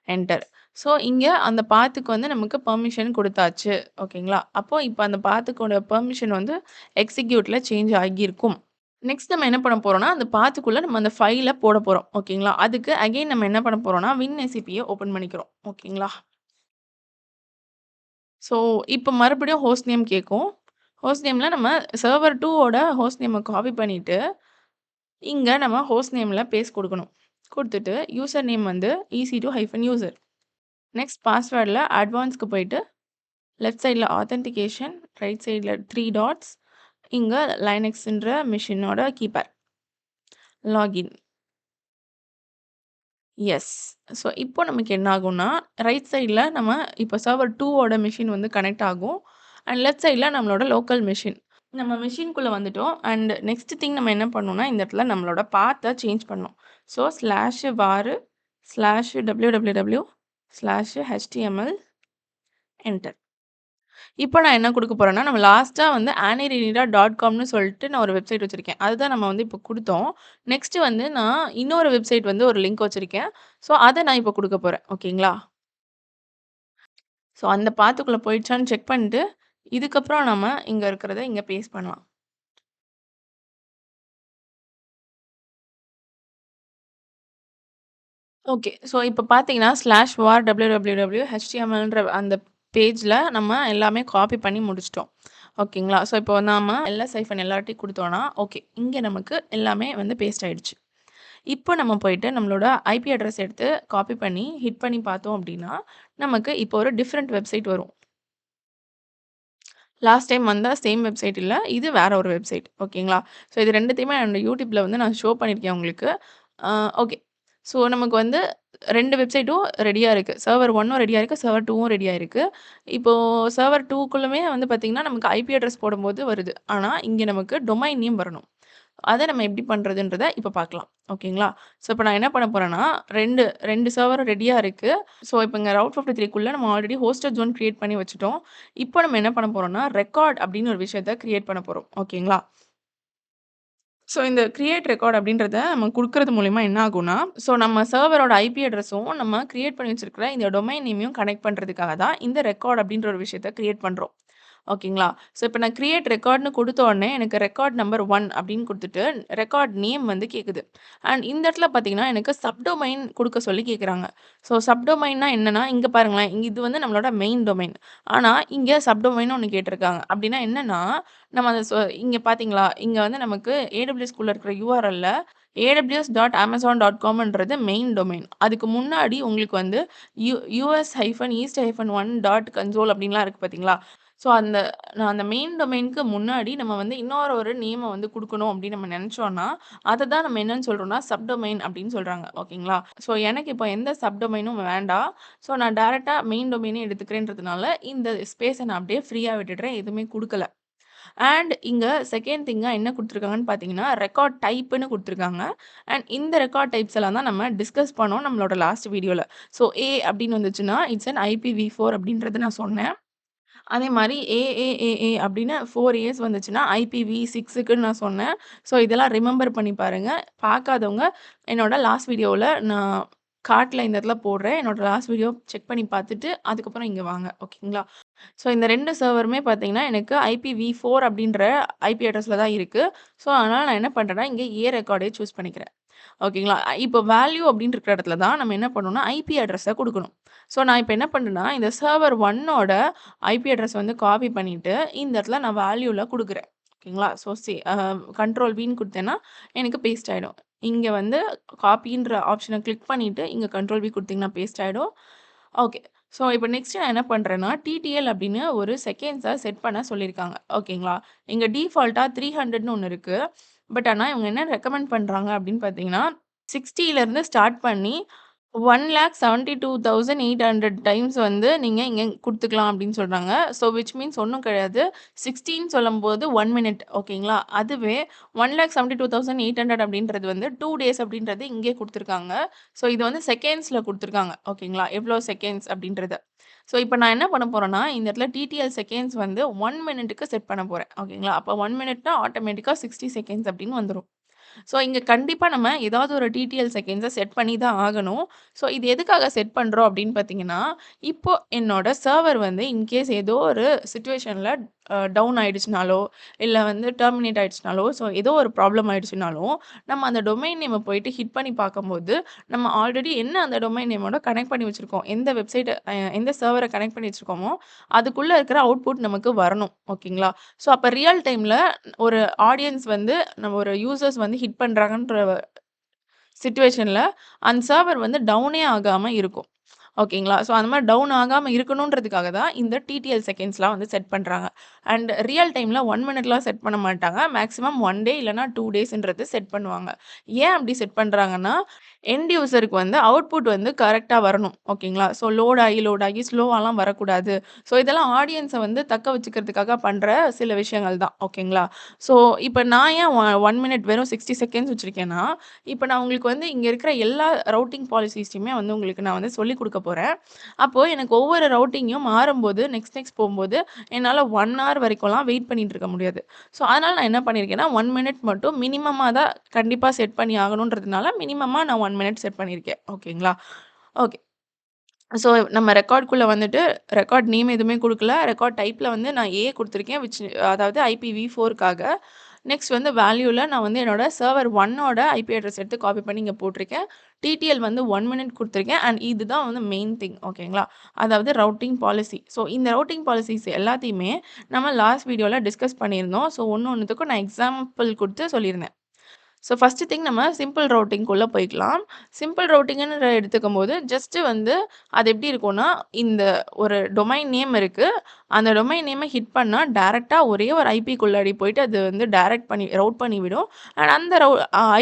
enter. So, இங்க அந்த பாத்துக்கு வந்து நமக்கு பெர்மிஷன் குடுத்தாச்சு. ஓகேங்களா? அப்போ இப்ப அந்த பாத்துக்கோட பெர்மிஷன் வந்து எக்ஸிக்யூட்ல சேஞ்ச் ஆகியிருக்கும். நெக்ஸ்ட் நம்ம என்ன பண்ண போறோம்னா, அந்த பாத்துக்குள்ள நம்ம அந்த ஃபைல போட போறோம். ஓகேங்களா? அதுக்கு அகைன் நம்ம என்ன பண்ண போறோம்னா, WinSCPய ஓப்பன் பண்ணிக்கிறோம். ஓகேங்களா? ஸோ, இப்ப மறுபடியும் ஹோஸ்ட் நேம் கேட்கும். ஹோஸ்ட் நேம்ல நம்ம சர்வர் 2 ஓட ஹோஸ்ட் நேம காப்பி பண்ணிட்டு, இங்க நம்ம ஹோஸ்ட் நேம்ல பேஸ்ட் குடுக்கணும். குடுத்துட்டு யூசர் நேம் வந்து EC2-user. நெக்ஸ்ட் பாஸ்வேர்ட்ல அட்வான்ஸ்க்கு போயிட்டு, லெஃப்ட் சைட்ல ஆத்தென்டிகேஷன், ரைட் சைட்ல 3 டாட்ஸ், இங்க லைனக்ஸ்ன்ற மெஷினோட கீப்பர். லாகின். எஸ். ஸோ, இப்போ நமக்கு என்ன ஆகும்னா, ரைட் சைட்ல நம்ம இப்போ சர்வர் 2 ஓட மெஷின் வந்து கனெக்ட் ஆகும். அண்ட் லெஃப்ட் சைட்ல நம்மளோட லோக்கல் மெஷின். நம்ம மெஷின்குள்ள வந்துட்டோம். அண்ட் நெக்ஸ்ட் திங் நம்ம என்ன பண்ணணும்னா, இந்த இடத்துல நம்மளோட பாத்த சேஞ்ச் பண்ணணும். So, /var/www/html enter. இப்போ நான் என்ன குடுக்க போறேன்னா, நம்ம லாஸ்ட்டா வந்து annierenita.comன்னு சொல்லிட்டு நான் ஒரு வெப்சைட் வச்சிருக்கேன். அதுதான் நம்ம வந்து இப்போ குடுத்தோம். நெக்ஸ்ட் வந்து நான் இன்னொரு வெப்சைட் வந்து ஒரு லிங்க் வச்சிருக்கேன். ஸோ, அத நான் இப்போ குடுக்க போறேன். ஓகேங்களா? ஸோ, அந்த பாத்துக்குள்ள போயிடுச்சான்னு செக் பண்ணிட்டு, இதுக்கப்புறம் நம்ம இங்க இருக்கிறத இங்க பேஸ்ட் பண்ணலாம். ஓகே. ஸோ, இப்ப பார்த்தீங்கன்னா, /var/www/htmlன்ற அந்த பேஜ்ல நம்ம எல்லாமே காப்பி பண்ணி முடிச்சுட்டோம். ஓகேங்களா? ஸோ, இப்போ நாம ls-lrt குடுத்தோம்னா, ஓகே. இங்க நமக்கு எல்லாமே வந்து பேஸ்ட் ஆயிடுச்சு. இப்போ நம்ம போயிட்டு நம்மளோட ஐபி அட்ரஸ் எடுத்து காப்பி பண்ணி, ஹிட் பண்ணி பார்த்தோம் அப்டின்னா, நமக்கு இப்போ ஒரு டிஃபரண்ட் வெப்சைட் வரும். லாஸ்ட் டைம் வந்த சேம் வெப்சைட் இல்ல. இது வேற ஒரு வெப்சைட். ஓகேங்களா? ஸோ, இது 2த்தையுமே என்னோட YouTubeல வந்து நான் ஷோ பண்ணியிருக்கேன் உங்களுக்கு. அ ஓகே. ஸோ, நமக்கு வந்து 2 வெப்சைட்டும் ரெடியா இருக்கு. சர்வர் 1ம் ரெடியா இருக்கு. சர்வர் 2வும் ரெடியா இருக்கு. இப்போ சர்வர் 2க்குள்ளுமே வந்து பார்த்தீங்கன்னா, நமக்கு ஐபி அட்ரஸ் போடும்போது வருது. ஆனா, இங்க நமக்கு டொமைன் நேம் வரணும். அத நம்ம எப்படி பண்றதுன்றத இப்ப பார்க்கலாம். ஓகேங்களா? ஸோ, இப்ப நான் என்ன பண்ண போறேன்னா, 2 சர்வரும் ரெடியா இருக்கு. ஸோ, இப்ப இங்க ரவுட் 53க்குள்ள நம்ம ஆல்ரெடி ஹோஸ்டட் ஜோன் கிரியேட் பண்ணி வச்சுட்டோம். இப்போ நம்ம என்ன பண்ண போறோம்னா, ரெக்கார்ட் அப்படின்னு ஒரு விஷயத்த கிரியேட் பண்ண போறோம். ஓகேங்களா? ஸோ, இந்த கிரியேட் ரெக்கார்ட் அப்படின்றத நம்ம குடுக்குறது மூலியமா என்ன ஆகும்னா, ஸோ நம்ம சர்வரோட ஐபி அட்ரஸும், நம்ம கிரியேட் பண்ணி வச்சிருக்கிற இந்த டொமைன் நேமையும் கனெக்ட் பண்றதுக்காக தான் இந்த ரெக்கார்ட் அப்படின்ற ஒரு விஷயத்த கிரியேட் பண்றோம். ஓகேங்களா? ஸோ, இப்ப நான் கிரியேட் ரெக்கார்ட்ன்னு குடுத்த உடனே எனக்கு ரெக்கார்ட் நம்பர் 1 அப்படின்னு குடுத்துட்டு, ரெக்கார்ட் நேம் வந்து கேக்குது. அண்ட் இந்த இடத்துல பார்த்தீங்கன்னா, எனக்கு சப்டொமைன் குடுக்க சொல்லி கேட்குறாங்க. ஸோ, சப்டொமைன்னா என்னன்னா, இங்க பாருங்களேன். இது வந்து நம்மளோட மெயின் டொமைன். ஆனா, இங்க சப்டொமைன்னு ஒண்ணு கேட்டிருக்காங்க. அப்படின்னா என்னன்னா, நம்ம அத இங்க பார்த்தீங்களா, இங்க வந்து நமக்கு AWSக்குள்ள இருக்கிற URLல aws.amazon.comன்றது மெயின் டொமைன். அதுக்கு முன்னாடி உங்களுக்கு வந்து US-east-1 டாட் கன்சோல் அப்படின்லாம் இருக்கு பார்த்தீங்களா? ஸோ, அந்த மெயின் டொமைனுக்கு முன்னாடி நம்ம வந்து இன்னொரு ஒரு நேம வந்து குடுக்கணும் அப்படின்னு நம்ம நெனச்சோம்னா, அத தான் நம்ம என்னன்னு சொல்றோம்னா, சப்டொமைன் அப்படின்னு சொல்றாங்க. ஓகேங்களா? ஸோ, எனக்கு இப்போ எந்த சப்டொமைனும் வேண்டாம். ஸோ, நான் டைரக்ட்டா மெயின் டொமைனே எடுத்துக்கிறேன்றதுனால, இந்த ஸ்பேஸ நான் அப்படியே ஃப்ரீயா விட்டுடுறேன். எதுவுமே குடுக்கல. அண்ட் இங்க செகண்ட் திங்கா என்ன குடுத்துருக்காங்கன்னு பார்த்தீங்கன்னா, ரெக்கார்ட் டைப்ன்னு குடுத்துருக்காங்க. அண்ட் இந்த ரெக்கார்ட் டைப்ஸ் எல்லாம் தான் நம்ம டிஸ்கஸ் பண்ணோம் நம்மளோட லாஸ்ட் வீடியோல. ஸோ, அப்படின்னு வந்துச்சுன்னா, இட்ஸ் அன் IPv4 அப்படின்றத நான் சொன்னேன். அதே மாரி ஏஏஏஏ அப்படின்னு 4 ஏஸ் வந்துச்சுன்னா, IPv6க்குன்னு நான் சொன்னேன். ஸோ, இதெல்லாம் ரிமெம்பர் பண்ணி பாருங்க. பார்க்காதவங்க என்னோட லாஸ்ட் வீடியோல நான் கார்ட்ல இந்த இடத்துல போடுறேன். என்னோட லாஸ்ட் வீடியோ செக் பண்ணி பார்த்துட்டு, அதுக்கப்புறம் இங்க வாங்க. ஓகேங்களா? ஸோ, இந்த 2 சர்வருமே பார்த்தீங்கன்னா, எனக்கு IPv4 அப்படின்ற ஐபி அட்ரஸ்ல தான் இருக்கு. ஸோ, அதனால நான் என்ன பண்றேன்னா, இங்க ரெக்கார்டே சூஸ் பண்ணிக்கிறேன். ஓகேங்களா? இப்போ வேல்யூ அப்படின்னு இருக்கிற இடத்துல தான் நம்ம என்ன பண்ணணும்னா, ஐபி அட்ரஸ குடுக்கணும். ஸோ, நான் இப்ப என்ன பண்றேன்னா, இந்த சர்வர் 1ஓட ஐபி அட்ரஸ் வந்து காப்பி பண்ணிட்டு, இந்த இடத்துல நான் வேல்யூல குடுக்குறேன். ஓகேங்களா? ஸோ, கண்ட்ரோல் வின்னு குடுத்தேன்னா, எனக்கு பேஸ்ட் ஆயிடும். இங்க வந்து காப்பின்ற ஆப்ஷன கிளிக் பண்ணிட்டு, இங்க கண்ட்ரோல் வி குடுத்தீங்கன்னா பேஸ்ட் ஆயிடும். ஓகே. ஸோ, இப்ப நெக்ஸ்ட் நான் என்ன பண்றேன்னா, டிடிஎல் அப்படின்னு ஒரு செகண்ட்ஸ செட் பண்ண சொல்லியிருக்காங்க. ஓகேங்களா? இங்க டிஃபால்ட்டா 300ன்னு ஒண்ணு இருக்கு. பட் ஆனா இவங்க என்ன ரெக்கமெண்ட் பண்றாங்க அப்படின்னு பார்த்தீங்கன்னா, 60லேருந்து ஸ்டார்ட் பண்ணி 1,72,800 டைம்ஸ் வந்து நீங்க இங்க குடுத்துக்கலாம் அப்படின்னு சொல்றாங்க. ஸோ விச் மீன்ஸ் ஒண்ணும் கிடையாது. 16 சொல்லும்போது 1 மினிட் ஓகேங்களா? அதுவே 1,72,800 அப்படின்றது வந்து 2 டேஸ் அப்படின்றது இங்கே குடுத்துருக்காங்க. ஸோ இது வந்து செகண்ட்ஸ்ல குடுத்துருக்காங்க. ஓகேங்களா? எவ்வளோ செகண்ட்ஸ் அப்படின்றத. ஸோ இப்ப நான் என்ன பண்ண போறேன்னா, இந்த இடத்துல டிடிஎல் செகண்ட்ஸ் வந்து 1 மினிட்டுக்கு செட் பண்ண போறேன். ஓகேங்களா? அப்ப 1 மினிட்னா ஆட்டோமேட்டிக்கா 60 செகண்ட்ஸ் அப்படின்னு வந்துரும். ஸோ இங்க கண்டிப்பா நம்ம ஏதாவது ஒரு டிடிஎல் செகண்ட்ஸ செட் பண்ணி தான் ஆகணும். ஸோ இது எதுக்காக செட் பண்றோம் அப்படின்னு பார்த்தீங்கன்னா, இப்போ என்னோட சர்வர் வந்து இன்கேஸ் ஏதோ ஒரு சிச்சுவேஷன்ல டவுன் ஆயிடுச்சுனாலோ, இல்ல வந்து டெர்மினேட் ஆயிடுச்சுனாலோ, ஸோ ஏதோ ஒரு ப்ராப்ளம் ஆயிடுச்சுனாலும், நம்ம அந்த டொமைன் நேம போயிட்டு ஹிட் பண்ணி பார்க்கும்போது, நம்ம ஆல்ரெடி என்ன அந்த டொமைன் நேமோட கனெக்ட் பண்ணி வச்சிருக்கோம். எந்த வெப்சைட் எந்த சர்வர கனெக்ட் பண்ணி வச்சிருக்கோமோ, அதுக்குள்ள இருக்கிற அவுட்புட் நமக்கு வரணும். ஓகேங்களா? ஸோ அப்ப ரியல் டைம்ல ஒரு ஆடியன்ஸ் வந்து நம்ம ஒரு யூசர்ஸ் வந்து ஹிட் பண்றாங்கன்ற சிச்சுவேஷன்ல அந்த சர்வர் வந்து டவுனே ஆகாம இருக்கும். ஓகேங்களா? ஸோ அந்த மாரி டவுன் ஆகாம இருக்கணுன்றதுக்காக தான் இந்த டிடிஎல் செகண்ட்ஸ்லாம் வந்து செட் பண்றாங்க. அண்ட் ரியல் டைம்ல 1 மினிட்லாம் செட் பண்ண மாட்டாங்க. மேக்ஸிமம் 1 டே இல்லன்னா 2 டேஸ்ன்றது செட் பண்ணுவாங்க. ஏன் அப்படி செட் பண்றாங்கன்னா, எண்ட் யூசருக்கு வந்து அவுட்புட் வந்து கரெக்ட்டா வரணும். ஓகேங்களா? ஸோ லோட் ஆகி ஸ்லோவாலாம் வரக்கூடாது. ஸோ இதெல்லாம் ஆடியன்ஸ வந்து தக்க வச்சுக்கிறதுக்காக பண்ற சில விஷயங்கள் தான். ஓகேங்களா? ஸோ இப்ப நான் ஏன் 1 மினிட் வெறும் 60 செகண்ட்ஸ் வச்சிருக்கேன்னா, இப்ப நான் உங்களுக்கு வந்து இங்க இருக்கிற எல்லா ரவுட்டிங் பாலிசிஸையுமே வந்து உங்களுக்கு நான் வந்து சொல்லிக் குடுக்க போறேன். அப்போ எனக்கு ஒவ்வொரு ரவுட்டிங்கும் மாறும்போது, நெக்ஸ்ட் போம்போது, என்னால 1 ஹவர் வரைக்கும்லாம் வெயிட் பண்ணிட்டு இருக்க முடியாது. ஸோ, அதனால நான் என்ன பண்ணியிருக்கேன்னா, 1 மினிட் மட்டும் மினிமமா தான் கண்டிப்பா செட் பண்ணி ஆகணுன்றதுனால, மினிமமா நான் 1 மினிட் செட் பண்ணியிருக்கேன். ஓகேங்களா? ஓகே. ஸோ, நம்ம ரெக்கார்ட்குள்ள வந்துட்டு ரெக்கார்ட் நேம் எதுவுமே குடுக்கல. ரெக்கார்ட் டைப்ல வந்து நான் ஏ குடுத்துருக்கேன். அதாவது IPv4க்காக. நெக்ஸ்ட் வந்து வேல்யூல நான் வந்து என்னோட சர்வர் 1ஓட ஐபி அட்ரஸ் எடுத்து காப்பி பண்ணி இங்க போட்டிருக்கேன். டிடிஎல் வந்து 1 மினிட் குடுத்துருக்கேன். அண்ட் இதுதான் வந்து மெயின் திங். ஓகேங்களா? அதாவது ரவுட்டிங் பாலிசி. ஸோ, இந்த ரவுட்டிங் பாலிசிஸ் எல்லாத்தையுமே நம்ம லாஸ்ட் வீடியோல டிஸ்கஸ் பண்ணியிருந்தோம். ஸோ, ஒண்ணுத்துக்கும் நான் எக்ஸாம்பிள் குடுத்து சொல்லியிருந்தேன். ஸோ, ஃபர்ஸ்ட்டு திங் நம்ம சிம்பிள் ரவுட்டிங்க்குள்ள போய்க்கலாம். சிம்பிள் ரவுட்டிங்குன்னு எடுத்துக்கும்போது, ஜஸ்ட்டு வந்து அது எப்படி இருக்கும்னா, இந்த ஒரு டொமைன் நேம் இருக்கு. அந்த டொமைன் நேம ஹிட் பண்ணா, டைரக்ட்டா ஒரே ஒரு ஐபிக்குள்ளாடி போயிட்டு அது வந்து டைரக்ட் பண்ணி ரவுட் பண்ணிவிடும். அண்ட் அந்த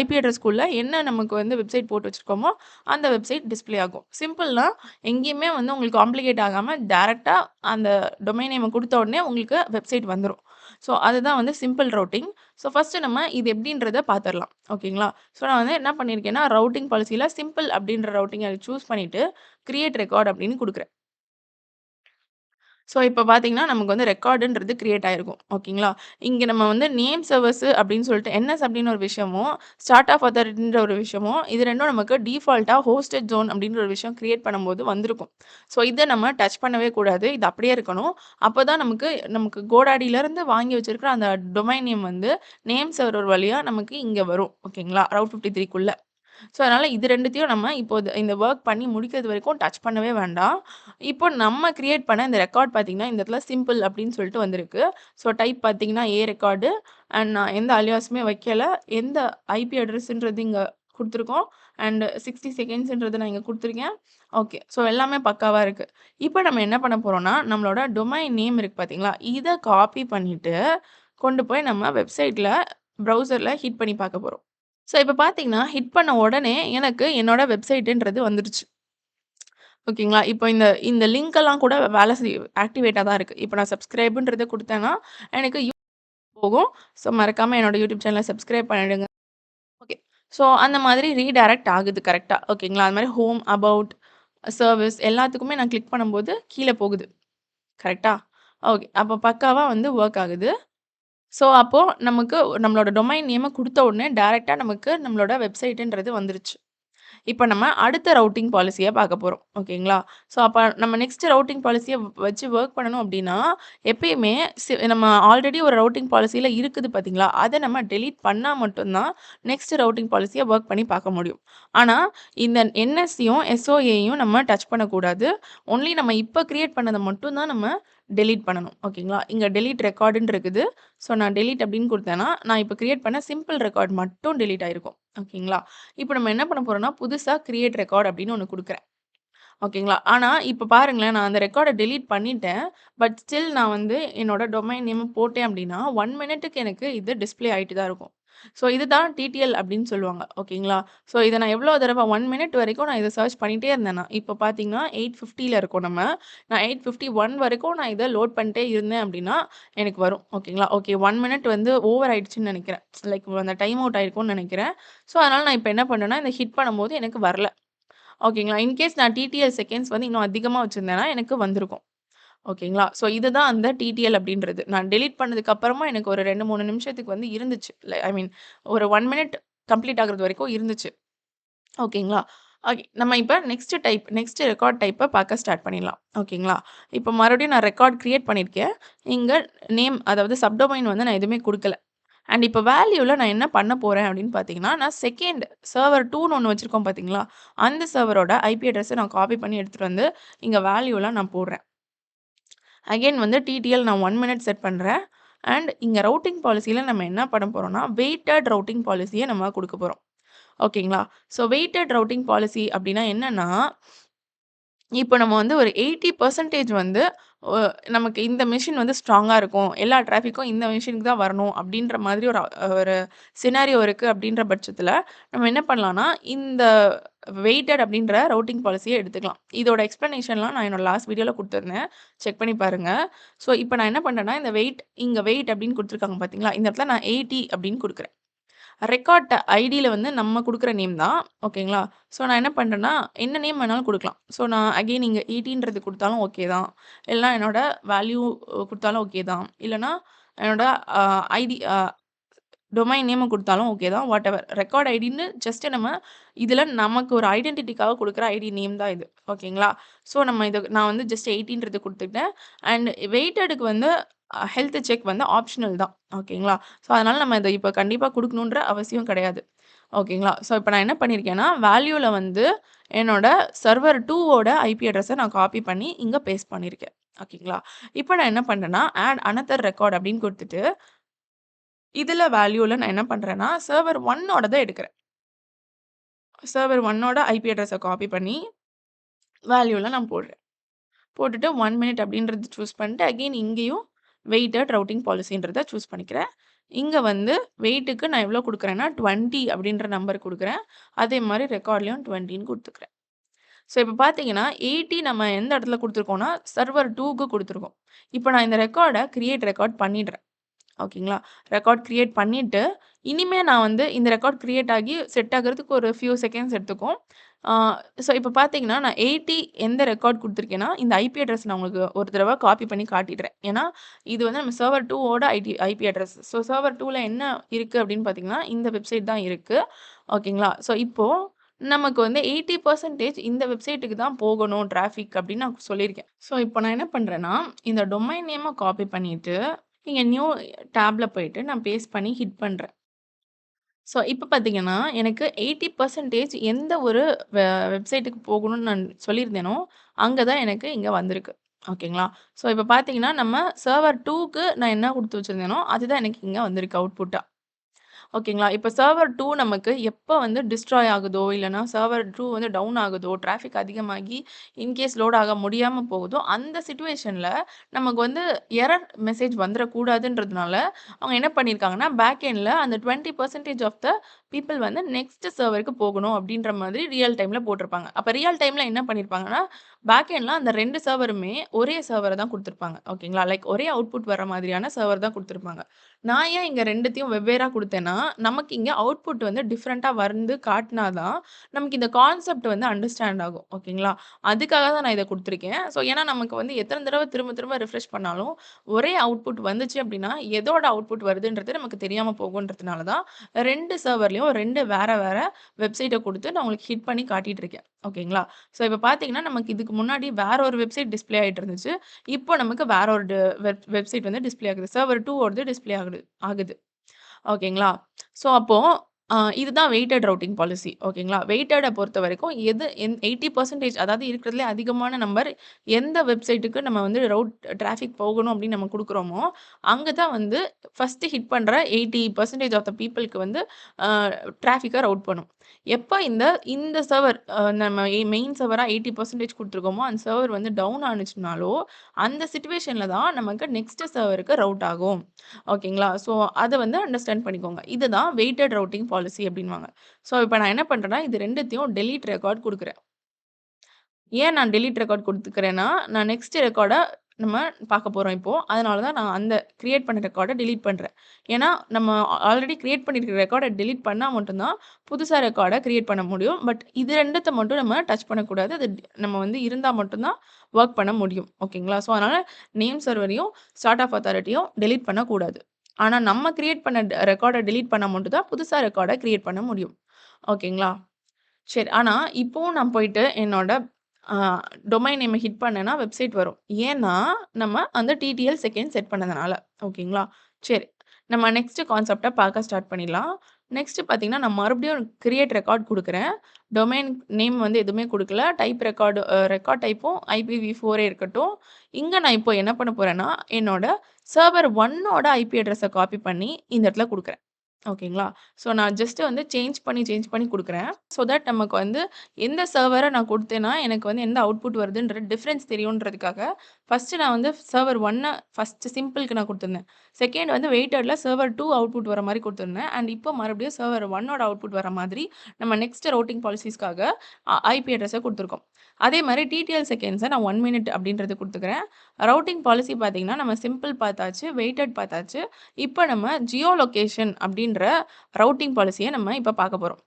ஐபி அட்ரஸ்க்குள்ள என்ன நமக்கு வந்து வெப்சைட் போட்டு வச்சிருக்கோமோ, அந்த வெப்சைட் டிஸ்ப்ளே ஆகும். சிம்பிள்னா, எங்கேயுமே வந்து உங்களுக்கு காம்ப்ளிகேட் ஆகாம, டைரக்ட்டா அந்த டொமைன் நேம குடுத்த உடனே உங்களுக்கு வெப்சைட் வந்துரும். ஸோ, அதுதான் வந்து சிம்பிள் ரவுட்டிங். ஸோ, ஃபர்ஸ்ட்டு நம்ம இது எப்படின்றத பார்த்துரலாம். ஓகேங்களா? ஸோ, நான் வந்து என்ன பண்ணியிருக்கேன்னா, ரவுட்டிங் பாலிசில சிம்பிள் அப்படின்ற ரவுட்டிங்க சூஸ் பண்ணிட்டு, கிரியேட் ரெக்கார்ட் அப்படின்னு குடுக்குறேன். ஸோ, இப்ப பார்த்தீங்கன்னா, நமக்கு வந்து ரெக்கார்டுன்றது கிரியேட் ஆயிருக்கும். ஓகேங்களா? இங்க நம்ம வந்து நேம் சர்வர்ஸ் அப்படின்னு சொல்லிட்டு என்எஸ் அப்படின்னு ஒரு விஷயமும், ஸ்டார்ட் ஆஃப் அத்தாரிட்டின்ற ஒரு விஷயமும், இது 2ம் நமக்கு டிஃபால்ட்டா ஹோஸ்டட் ஜோன் அப்படின்ற ஒரு விஷயம் கிரியேட் பண்ணும்போது வந்திருக்கும். ஸோ, இத நம்ம டச் பண்ணவே கூடாது. இது அப்படியே இருக்கணும். அப்பதான் நமக்கு நமக்கு GoDaddyலருந்து வாங்கி வச்சிருக்கிற அந்த டொமைன் நேம் வந்து நேம் சர்வர் வழியா நமக்கு இங்க வரும். ஓகேங்களா? ரூட் 53க்குள்ள. ஸோ, அதனால இது 2த்தையும் நம்ம இப்போ இந்த வொர்க் பண்ணி முடிக்கிறது வரைக்கும் டச் பண்ணவே வேண்டாம். இப்போ நம்ம கிரியேட் பண்ண இந்த ரெக்கார்ட் பார்த்தீங்கன்னா, இந்த இடத்துல சிம்பிள் அப்படின்னு சொல்லிட்டு வந்திருக்கு. ஸோ, டைப் பார்த்தீங்கன்னா, ஏ ரெக்கார்டு அண்ட் நான் எந்த அலியாஸுமே வைக்கல. எந்த ஐபி அட்ரஸ்ன்றது இங்க குடுத்துருக்கோம். அண்ட் 60 செகண்ட்ஸ்ன்றது நான் இங்க குடுத்துருக்கேன். ஓகே. ஸோ, எல்லாமே பக்காவா இருக்கு. இப்போ நம்ம என்ன பண்ண போறோம்னா, நம்மளோட டொமைன் நேம் இருக்கு பார்த்தீங்களா? இத காப்பி பண்ணிட்டு, கொண்டு போய் நம்ம வெப்சைட்ல ப்ரௌசர்ல ஹிட் பண்ணி பார்க்க போறோம். ஸோ, இப்ப பார்த்தீங்கன்னா, ஹிட் பண்ண உடனே எனக்கு என்னோட வெப்சைட்டுன்றது வந்துருச்சு. ஓகேங்களா? இப்போ இந்த இந்த லிங்க் எல்லாம் கூட வேலை ஆக்டிவேட்டா தான் இருக்கு. இப்ப நான் சப்ஸ்கிரைப்ன்றத குடுத்தேன்னா, எனக்கு போகும். ஸோ, மறக்காம என்னோட யூடியூப் சேனல சப்ஸ்கிரைப் பண்ணிடுங்க. ஓகே. ஸோ, அந்த மாதிரி ரீடைரக்ட் ஆகுது கரெக்ட்டா. ஓகேங்களா? அது மாரி ஹோம், அபவுட், சர்விஸ் எல்லாத்துக்குமே நான் கிளிக் பண்ணும்போது கீழ போகுது. கரெக்ட்டா? ஓகே. அப்ப பக்காவா வந்து வொர்க் ஆகுது. ஸோ, அப்போ நமக்கு நம்மளோட டொமைன் நேம குடுத்த உடனே டைரக்ட்டா நமக்கு நம்மளோட வெப்சைட்டுன்றது வந்துருச்சு. இப்ப நம்ம அடுத்த ரவுட்டிங் பாலிசிய பார்க்க போறோம். ஓகேங்களா? ஸோ, அப்ப நம்ம நெக்ஸ்ட் ரவுட்டிங் பாலிசிய வச்சு வொர்க் பண்ணணும் அப்டின்னா, எப்பயுமே நம்ம ஆல்ரெடி ஒரு ரவுட்டிங் பாலிசில இருக்குது பார்த்தீங்களா? அத நம்ம டெலீட் பண்ணா மட்டும் தான் நெக்ஸ்ட் ரவுட்டிங் பாலிசிய வொர்க் பண்ணி பார்க்க முடியும். ஆனா, இந்த என்எஸ்சியும், எஸ்ஓஏயும் நம்ம டச் பண்ணக்கூடாது. ஒன்லி நம்ம இப்ப கிரியேட் பண்ணத மட்டும் தான் நம்ம டெலீட் பண்ணணும். ஓகேங்களா? இங்க டெலீட் ரெக்கார்டுன்னு இருக்குது. ஸோ, நான் டெலீட் அப்டின்னு குடுத்தேன்னா, நான் இப்ப கிரியேட் பண்ண சிம்பிள் ரெக்கார்ட் மட்டும் டெலீட் ஆயிருக்கும். ஓகேங்களா? இப்ப நம்ம என்ன பண்ண போறோம்னா, புதுசா கிரியேட் ரெக்கார்ட் அப்படின்னு ஒண்ணு குடுக்குறேன். ஓகேங்களா? ஆனா, இப்ப பாருங்களேன், நான் அந்த ரெக்கார்ட டெலீட் பண்ணிட்டேன். பட் ஸ்டில் நான் வந்து என்னோட டொமைன் நேம் போட்டேன் அப்படின்னா, 1 மினிட்டுக்கு எனக்கு இது டிஸ்ப்ளே ஆயிட்டு தான் இருக்கும். ஸோ, இதுதான் டிடிஎல் அப்படின்னு சொல்லுவாங்க. ஓகேங்களா? ஸோ, இத நான் எவ்வளோ தடவ 1 மினிட் வரைக்கும் நான் இத சர்ச் பண்ணிட்டே இருந்தேன்னா, இப்ப பார்த்தீங்கன்னா 850ல இருக்கோம் நம்ம. நான் 851 வரைக்கும் நான் இத லோட் பண்ணிட்டே இருந்தேன் அப்படின்னா, எனக்கு வரும். ஓகேங்களா? ஓகே 1 மினிட் வந்து ஓவர் ஆயிடுச்சுன்னு நெனைக்கிறேன். லைக் அந்த டைம் அவுட் ஆயிருக்கும்னு நெனைக்கிறேன். ஸோ, அதனால நான் இப்ப என்ன பண்ணேன்னா, இந்த ஹிட் பண்ணும்போது எனக்கு வரல. ஓகேங்களா. இன்கேஸ் நான் டிடிஎல் செகண்ட்ஸ் வந்து இன்னும் அதிகமா வச்சிருந்தேன்னா, எனக்கு வந்திருக்கும். ஓகேங்களா. ஸோ இதுதான் அந்த டிடிஎல் அப்படின்றது. நான் டெலீட் பண்ணதுக்கு அப்புறமா எனக்கு ஒரு 2, 3 நிமிஷத்துக்கு வந்து இருந்துச்சு. ஐ மீன் ஒரு 1 மினிட் கம்ப்ளீட் ஆகுறது வரைக்கும் இருந்துச்சு. ஓகேங்களா? ஓகே. நம்ம இப்ப நெக்ஸ்ட் ரெக்கார்ட் டைப்ப பார்க்க ஸ்டார்ட் பண்ணிடலாம். ஓகேங்களா? இப்ப மறுபடியும் நான் ரெக்கார்ட் கிரியேட் பண்ணியிருக்கேன். இங்க நேம் அதாவது சப்டொமைன் வந்து நான் எதுவுமே குடுக்கல. அண்ட் இப்ப வேல்யூல நான் என்ன பண்ண போறேன் அப்படின்னு பார்த்தீங்கன்னா, நான் செகண்ட் சர்வர் 2ன்னு ஒண்ணு வச்சிருக்கோம் பார்த்தீங்களா? அந்த சர்வரோட ஐபி அட்ரஸ நான் காப்பி பண்ணி எடுத்துட்டு வந்து இங்க வேல்யூல நான் போடுறேன். அகைன் வந்து டிடிஎல் நான் 1 மினிட் செட் பண்றேன். அண்ட் இங்க ரூட்டிங் பாலிசில நம்ம என்ன பண்ண போறோம்னா, வெயிட்டட் ரூட்டிங் பாலிசிய நம்ம குடுக்க போறோம். ஓகேங்களா? ஸோ வெயிட்டட் ரூட்டிங் பாலிசி அப்டின்னா என்னன்னா, இப்போ நம்ம வந்து ஒரு 80% வந்து ஒ நமக்கு இந்த மெஷின் வந்து ஸ்ட்ராங்கா இருக்கும். எல்லா டிராஃபிக்கும் இந்த மெஷினுக்கு தான் வரணும் அப்டின்ற மாதிரி ஒரு சினாரியோ இருக்கு அப்டின்ற பட்சத்தில, நம்ம என்ன பண்ணலாம்னா, இந்த வெயிட்டட் அப்டின்ற ரூட்டிங் பாலிசிய எடுத்துக்கலாம். இதோட எக்ஸ்ப்ளனேஷன்லாம் நான் என்னோட லாஸ்ட் வீடியோல குடுத்துருந்தேன். செக் பண்ணி பாருங்க. ஸோ இப்போ நான் என்ன பண்றேன்னா, இந்த இங்க வெயிட் அப்டின்னு குடுத்துருக்காங்க பார்த்தீங்களா? இந்த இடத்துல நான் 80 அப்டின்னு குடுக்குறேன். ரெக்கார்ட் ஐடியில வந்து நம்ம குடுக்குற நேம் தான். ஓகேங்களா? ஸோ நான் என்ன பண்றேன்னா, என்ன நேம் வேணாலும் குடுக்கலாம். ஸோ நான் அகைன் இங்க 80ன்றது குடுத்தாலும் ஓகே தான். இல்லனா என்னோட வேல்யூ குடுத்தாலும் ஓகே தான். இல்லனா என்னோட அ ஐடி டொமைன் நேம குடுத்தாலும் ஓகே தான். வாட்டெவர். ரெக்கார்ட் ஐடின்னு ஜஸ்ட் நம்ம இதுல நமக்கு ஒரு ஐடென்டிட்டிக்காக குடுக்குற ஐடி நேம் தான் இது. ஓகேங்களா? ஸோ நான் வந்து ஜஸ்ட் 80ன்றது குடுத்துக்கிட்டேன். அண்ட் வெயிட்டடுக்கு வந்து ஹெல்த் செக் வந்து ஆப்ஷனல் தான். ஓகேங்களா? ஸோ அதனால நம்ம இத இப்ப கண்டிப்பா குடுக்கணுன்ற அவசியம் கிடையாது. ஓகேங்களா? ஸோ இப்ப நான் என்ன பண்ணியிருக்கேன்னா, வேல்யூல வந்து என்னோட சர்வர் 2 ஓட ஐபி அட்ரஸ நான் காப்பி பண்ணி இங்க பேஸ்ட் பண்ணியிருக்கேன். ஓகேங்களா? இப்ப நான் என்ன பண்றேன்னா, ஆட் அனதர் ரெக்கார்ட் அப்படின்னு குடுத்துட்டு இதுல வேல்யூல நான் என்ன பண்றேன்னா, சர்வர் 1 ஓடத எடுக்கிறேன். சர்வர் 1 ஓட ஐபி அட்ரஸ காப்பி பண்ணி வேல்யூல நான் போடுறேன். போட்டுட்டு 1 மினிட் அப்படின்றது சூஸ் பண்ணிட்டு, அகைன் இங்கேயும் வெயிட்டட் ரூட்டிங் பாலிசின்றத சூஸ் பண்ணிக்கிறேன். இங்க வந்து வெயிட்டுக்கு நான் எவ்வளோ குடுக்குறேன்னா, 20 அப்படின்ற நம்பர் குடுக்குறேன். அதே மாரி ரெக்கார்ட்லயும் 20ன்னு குடுத்துக்கிறேன். ஸோ இப்ப பார்த்தீங்கன்னா, 80 நம்ம எந்த இடத்துல குடுத்துருக்கோம்னா, சர்வர் 2க்கு குடுத்துருக்கோம். இப்ப நான் இந்த கிரியேட் ரெக்கார்ட் பண்ணிடுறேன். ஓகேங்களா? ரெக்கார்ட் கிரியேட் பண்ணிட்டு, இனிமே நான் வந்து இந்த ரெக்கார்ட் கிரியேட் ஆகி செட் ஆகுறதுக்கு ஒரு ஃபியூ செகண்ட்ஸ் எடுத்துக்கும். ஆ ஸோ இப்ப பார்த்தீங்கன்னா, நான் 80 எந்த ரெக்கார்ட் குடுத்துருக்கேன்னா, இந்த ஐபி அட்ரஸ் நான் உங்களுக்கு ஒரு தடவ காப்பி பண்ணி காட்டிடுறேன். ஏன்னா, இது வந்து நம்ம சர்வர் 2 ஓட ஐபி அட்ரஸ். ஸோ சர்வர் 2ல என்ன இருக்கு அப்படின்னு பார்த்தீங்கன்னா, இந்த வெப்சைட் தான் இருக்கு. ஓகேங்களா? ஸோ இப்போ நமக்கு வந்து 80% இந்த வெப்சைட்டுக்கு தான் போகணும் டிராஃபிக் அப்படின்னு நான் சொல்லியிருக்கேன். ஸோ இப்போ நான் என்ன பண்றேன்னா, இந்த டொமைன் நேம காப்பி பண்ணிட்டு இங்க நியூ டேப்ல போயிட்டு நான் பேஸ்ட் பண்ணி ஹிட் பண்றேன். ஸோ இப்ப பார்த்தீங்கன்னா, எனக்கு 80% எந்த ஒரு வெ வெப்சைட்டுக்கு போகணும்னு நான் சொல்லியிருந்தேனோ, அங்க தான் எனக்கு இங்க வந்திருக்கு. ஓகேங்களா? ஸோ இப்ப பார்த்தீங்கன்னா, நம்ம சர்வர் 2க்கு நான் என்ன குடுத்து வச்சிருந்தேனோ, அதுதான் எனக்கு இங்க வந்திருக்கு அவுட்புட்டா. ஓகேங்களா. இப்ப சர்வர் 2 நமக்கு எப்ப வந்து டிஸ்ட்ராய் ஆகுதோ, இல்லன்னா சர்வர் 2 வந்து டவுன் ஆகுதோ, டிராஃபிக் அதிகமாகி இன்கேஸ் லோட் ஆக முடியாம போகுதோ, அந்த சிச்சுவேஷன்ல நமக்கு வந்து எரர் மெசேஜ் வந்துறக்கூடாதுன்றதுனால, அவங்க என்ன பண்ணியிருக்காங்கன்னா, பேக் எண்ட்ல அந்த 20% ஆஃப் த பீப்பிள் வந்து நெக்ஸ்ட் சர்வருக்கு போகணும் அப்டின்ற மாதிரி ரியல் டைம்ல போட்டிருப்பாங்க. அப்ப ரியல் டைம்ல என்ன பண்ணியிருப்பாங்கன்னா, பேக் எண்ட்ல அந்த 2 சர்வருமே ஒரே சர்வர தான் குடுத்துருப்பாங்க. ஓகேங்களா. லைக் ஒரே அவுட்புட் வர மாதிரியான சர்வர் தான் குடுத்துருப்பாங்க. நான் ஏன் இங்க 2த்தையும் வெவ்வேறா குடுத்தேன்னா, நமக்கு இங்க அவுட்புட் வந்து டிஃபரண்டா வந்து காட்டுனா தான், நமக்கு இந்த கான்செப்ட் வந்து அண்டர்ஸ்டாண்ட் ஆகும். ஓகேங்களா? அதுக்காக தான் நான் இத குடுத்துருக்கேன். ஸோ ஏன்னா நமக்கு வந்து எத்தன தடவ திரும்ப திரும்ப ரிஃப்ரெஷ் பண்ணாலும், ஒரே அவுட்புட் வந்துச்சு அப்டின்னா, எதோட அவுட்புட் வருதுன்றது நமக்கு தெரியாம போகுன்றதுனால தான், 2 சர்வர்லயும் 2 வேற வேற வெப்சைட்ட குடுத்து நான் உங்களுக்கு ஹிட் பண்ணி காட்டிட்டு இருக்கேன். ஓகேங்களா? ஸோ இப்ப பார்த்தீங்கன்னா, நமக்கு இதுக்கு முன்னாடி வேற ஒரு வெப்சைட் டிஸ்ப்ளே ஆயிட்டு இருந்துச்சு. இப்போ நமக்கு வேற ஒரு வெப்சைட் வந்து டிஸ்ப்ளே ஆகுது. சர்வர் 2 ஓடது டிஸ்ப்ளே ஆகுது. ஓகேங்களா? ஸோ அப்போ இதுதான் வெயிட்டட் ரூட்டிங் பாலிசி. ஓகேங்களா? வெயிட்டட பொறுத்தவரைக்கும் எது 80% அதாவது இருக்கிறதுலே அதிகமான நம்பர் எந்த வெப்சைட்டுக்கு நம்ம வந்து டிராஃபிக் போகணும் அப்படின்னு நம்ம குடுக்குறோமோ, அங்க தான் வந்து ஃபர்ஸ்ட் ஹிட் பண்ற 80% ஆஃப் த பீப்பிள்க்கு வந்து அ டிராஃபிக்க ரவுட் பண்ணும். எப்ப இந்த இந்த சர்வர் நம்ம மெயின் சர்வரா 80% குடுத்துருக்கோமோ, அந்த சர்வர் வந்து டவுன் ஆனுச்சுனாலோ, அந்த சிச்சுவேஷன்ல தான் நமக்கு நெக்ஸ்ட் சர்வருக்கு ரவுட் ஆகும். ஓகேங்களா? ஸோ அத வந்து அண்டர்ஸ்டாண்ட் பண்ணிக்கோங்க. இதுதான் வெயிட்டட் ரூட்டிங் பாலிசி அப்டின்னுவாங்க. ஸோ இப்ப நான் என்ன பண்றேன்னா, இது 2த்தையும் டெலீட் ரெக்கார்ட் குடுக்குறேன். ஏன் நான் டெலீட் ரெக்கார்ட் குடுத்துக்கிறேன்னா, நான் நெக்ஸ்ட் ரெக்கார்ட நம்ம பார்க்க போறோம் இப்போ. அதனால தான் நான் அந்த கிரியேட் பண்ண ரெக்கார்ட டெலீட் பண்றேன். ஏன்னா, நம்ம ஆல்ரெடி கிரியேட் பண்ணியிருக்கிற ரெக்கார்ட டெலீட் பண்ணா மட்டும் தான், புதுசா ரெக்கார்ட கிரியேட் பண்ண முடியும். பட் இது 2த்த மட்டும் நம்ம டச் பண்ணக்கூடாது. அது நம்ம வந்து இருந்தா மட்டும் தான் வொர்க் பண்ண முடியும். ஓகேங்களா? ஸோ அதனால நேம் சர்வரையும், ஸ்டார்ட் ஆஃப் அத்தாரிட்டியும் டெலீட் பண்ணக்கூடாது. ஆனா நம்ம கிரியேட் பண்ண ரெக்கார்ட டெலீட் பண்ணா மட்டும் தான் புதுசா ரெக்கார்ட கிரியேட் பண்ண முடியும். ஓகேங்களா? சரி. ஆனா, இப்பவும் நான் போயிட்டு என்னோட அ டொமைன் நேம ஹிட் பண்ணேன்னா, வெப்சைட் வரும். ஏன்னா, நம்ம அந்த டிடிஎல் செகண்ட் செட் பண்ணதுனால. ஓகேங்களா? சரி. நம்ம நெக்ஸ்ட் கான்செப்ட்ட பார்க்க ஸ்டார்ட் பண்ணிடலாம். நெக்ஸ்ட் பார்த்தீங்கன்னா, நான் மறுபடியும் கிரியேட் ரெக்கார்ட் குடுக்குறேன். டொமைன் நேம் வந்து எதுவுமே குடுக்கல. டைப் ரெக்கார்டு ரெக்கார்ட் டைப்பும் IPv4 இருக்கட்டும். இங்க நான் இப்போ என்ன பண்ண போறேன்னா, என்னோட சர்வர் 1 ஓட ஐபி அட்ரஸ காப்பி பண்ணி இந்த இடத்துல குடுக்குறேன். ஓகேங்களா? ஸோ நான் ஜஸ்ட் வந்து சேஞ்ச் பண்ணி குடுக்குறேன். ஸோ தட் நமக்கு வந்து எந்த சர்வர நான் குடுத்தேன்னா, எனக்கு வந்து எந்த அவுட்புட் வருதுன்ற டிஃபரன்ஸ் தெரியுன்றதுக்காக, ஃபர்ஸ்ட்டு நான் வந்து சர்வர் 1 ஃபர்ஸ்ட்டு சிம்பிள்க்கு நான் குடுத்துருந்தேன். செகண்ட் வந்து வெயிட்டட்ல சர்வர் 2 அவுட்புட் வர மாரி குடுத்துருந்தேன். அண்ட் இப்போ மறுபடியும் சர்வர் 1 அவுட்புட் வர மாதிரி நம்ம நெக்ஸ்ட் ரூட்டிங் பாலிசிஸ்க்காக ஐபி அட்ரஸ குடுத்துருக்கோம். அதே மாரி டிடிஎல் செகண்ட்ஸ நான் 1 மினிட் அப்படின்றது குடுத்துக்கிறேன். ரூட்டிங் பாலிசி பார்த்தீங்கன்னா, நம்ம சிம்பிள் பார்த்தாச்சு, வெயிட்டட் பார்த்தாச்சு. இப்ப நம்ம ஜியோ லொகேஷன் அப்படின்ற ரூட்டிங் பாலிசிய நம்ம இப்ப பார்க்க போறோம்.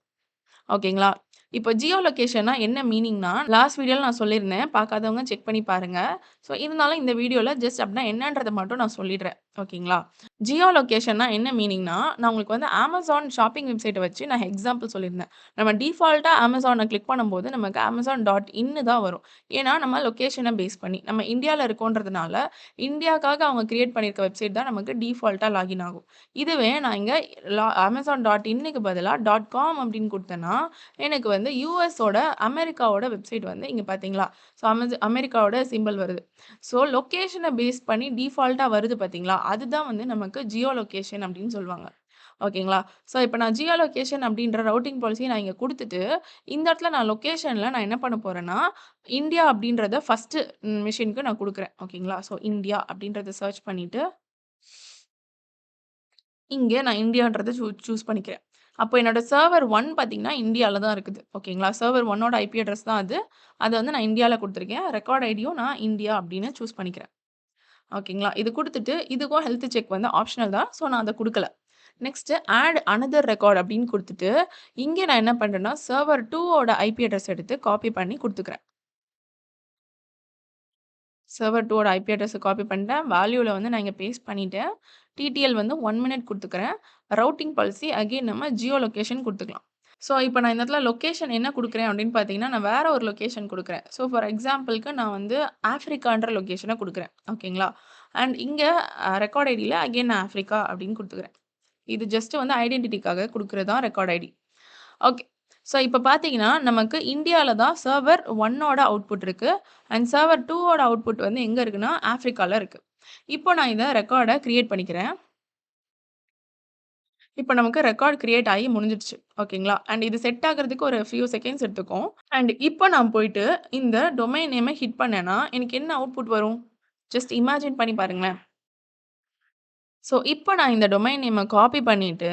ஓகேங்களா? இப்போ ஜியோ லொகேஷன்னா என்ன மீனிங்னா, லாஸ்ட் வீடியோல நான் சொல்லியிருந்தேன். பார்க்காதவங்க செக் பண்ணி பாருங்க. ஸோ இருந்தாலும் இந்த வீடியோல ஜஸ்ட் அப்டினா என்னன்றத மட்டும் நான் சொல்லிடுறேன். ஓகேங்களா? ஜியோ லொகேஷன்னா என்ன மீனிங்னா, நான் உங்களுக்கு வந்து Amazon ஷாப்பிங் வெப்சைட்ட வச்சு நான் எக்ஸாம்பிள் சொல்லியிருந்தேன். நம்ம டிஃபால்ட்டா Amazonன கிளிக் பண்ணும்போது நமக்கு Amazon.in தான் வரும். ஏன்னா, நம்ம லொகேஷன பேஸ் பண்ணி. நம்ம இந்தியால இருக்கோன்றதுனால, இந்தியாக்காக அவங்க கிரியேட் பண்ணியிருக்க வெப்சைட் தான் நமக்கு டிஃபால்ட்டா லாகின் ஆகும். இதுவே நான் இங்க Amazon.inக்கு பதிலா .com அப்படின்னு குடுத்தேன்னா, எனக்கு வந்து யுஎஸோட அமெரிக்காவோட வெப்சைட் வந்து இங்க பார்த்தீங்களா? ஸோ அமெரிக்காவோட சிம்பல் வருது. ஸோ லொகேஷன பேஸ் பண்ணி டிஃபால்ட்டா வருது பார்த்தீங்களா? அதுதான் வந்து நமக்கு ஜியோ லொகேஷன் அப்படின்னு சொல்லுவாங்க. ஓகேங்களா? ஸோ இப்ப நான் ஜியோ லொகேஷன் அப்படின்ற ரூட்டிங் பாலிசிய நான் இங்க குடுத்துட்டு, இந்த இடத்துல நான் லொகேஷன்ல நான் என்ன பண்ண போறேன்னா, இந்தியா அப்படின்றத ஃபர்ஸ்ட்டு மெஷின்க்கு நான் குடுக்குறேன். ஓகேங்களா? ஸோ இந்தியா அப்படின்றத சர்ச் பண்ணிட்டு இங்க நான் இந்தியான்றத சூஸ் பண்ணிக்கிறேன். அப்போ என்னோட சர்வர் 1 பார்த்தீங்கன்னா, இந்தியால தான் இருக்குது. ஓகேங்களா? சர்வர் 1 ஓட ஐபி அட்ரஸ் தான் அது. அத வந்து நான் இந்தியால குடுத்துருக்கேன். ரெக்கார்ட் ஐடியும் நான் இந்தியா அப்படின்னு சூஸ் பண்ணிக்கிறேன். ஓகேங்களா? இது குடுத்துட்டு, இதுக்கும் ஹெல்த் செக் வந்து ஆப்ஷனல் தான். ஸோ நான் அத குடுக்கல. நெக்ஸ்ட் ஆட் அனதர் ரெக்கார்ட் அப்படின்னு குடுத்துட்டு, இங்க நான் என்ன பண்றேன்னா, சர்வர் 2 ஓட ஐபி அட்ரஸ் எடுத்து காப்பி பண்ணி குடுத்துக்கிறேன். சர்வர் 2 ஓட ஐபி அட்ரஸ காப்பி பண்ணிட்டேன். வேல்யூல வந்து நான் இங்க பேஸ்ட் பண்ணிட்டேன். டிடிஎல் வந்து 1 மினிட் குடுத்துக்கிறேன். ரூட்டிங் பாலிசி அகைன் நம்ம ஜியோ லொகேஷன் குடுத்துக்கலாம். ஸோ, இப்ப நான் இந்த இடத்துல லொகேஷன் என்ன குடுக்குறேன் அப்படின்னு பார்த்தீங்கன்னா, நான் வேற ஒரு லொகேஷன் குடுக்குறேன். ஸோ, ஃபார் எக்ஸாம்பிள்க்கு நான் வந்து ஆஃப்ரிக்கான்ற லொகேஷன குடுக்குறேன். ஓகேங்களா? அண்ட் இங்க ரெக்கார்ட் ஐடில அகைன் நான் ஆஃப்ரிக்கா அப்படின்னு குடுத்துக்கிறேன். இது ஜஸ்ட் வந்து ஐடென்டிட்டிக்காக குடுக்குறது தான் ரெக்கார்ட் ஐடி. ஓகே. ஸோ, இப்ப பார்த்தீங்கன்னா, நமக்கு இந்தியால தான் சர்வர் 1 ஓட அவுட்புட் இருக்கு. அண்ட் சர்வர் 2 ஓட அவுட்புட் வந்து எங்க இருக்குன்னா, ஆஃப்ரிக்கால இருக்கு. இப்போ நான் இத ரெக்கார்ட கிரியேட் பண்ணிக்கிறேன். இப்ப நமக்கு ரெக்கார்ட் கிரியேட் ஆகி முடிஞ்சிடுச்சு. ஓகேங்களா? அண்ட் இது செட் ஆகுறதுக்கு ஒரு ஃபியூ செகண்ட்ஸ் எடுத்துக்கும். அண்ட் இப்போ நான் போயிட்டு இந்த டொமைன் நேம ஹிட் பண்ணேன்னா, எனக்கு என்ன அவுட்புட் வரும்? ஜஸ்ட் இமேஜின் பண்ணி பாருங்களேன். ஸோ, இப்போ நான் இந்த டொமைன் நேம காப்பி பண்ணிட்டு,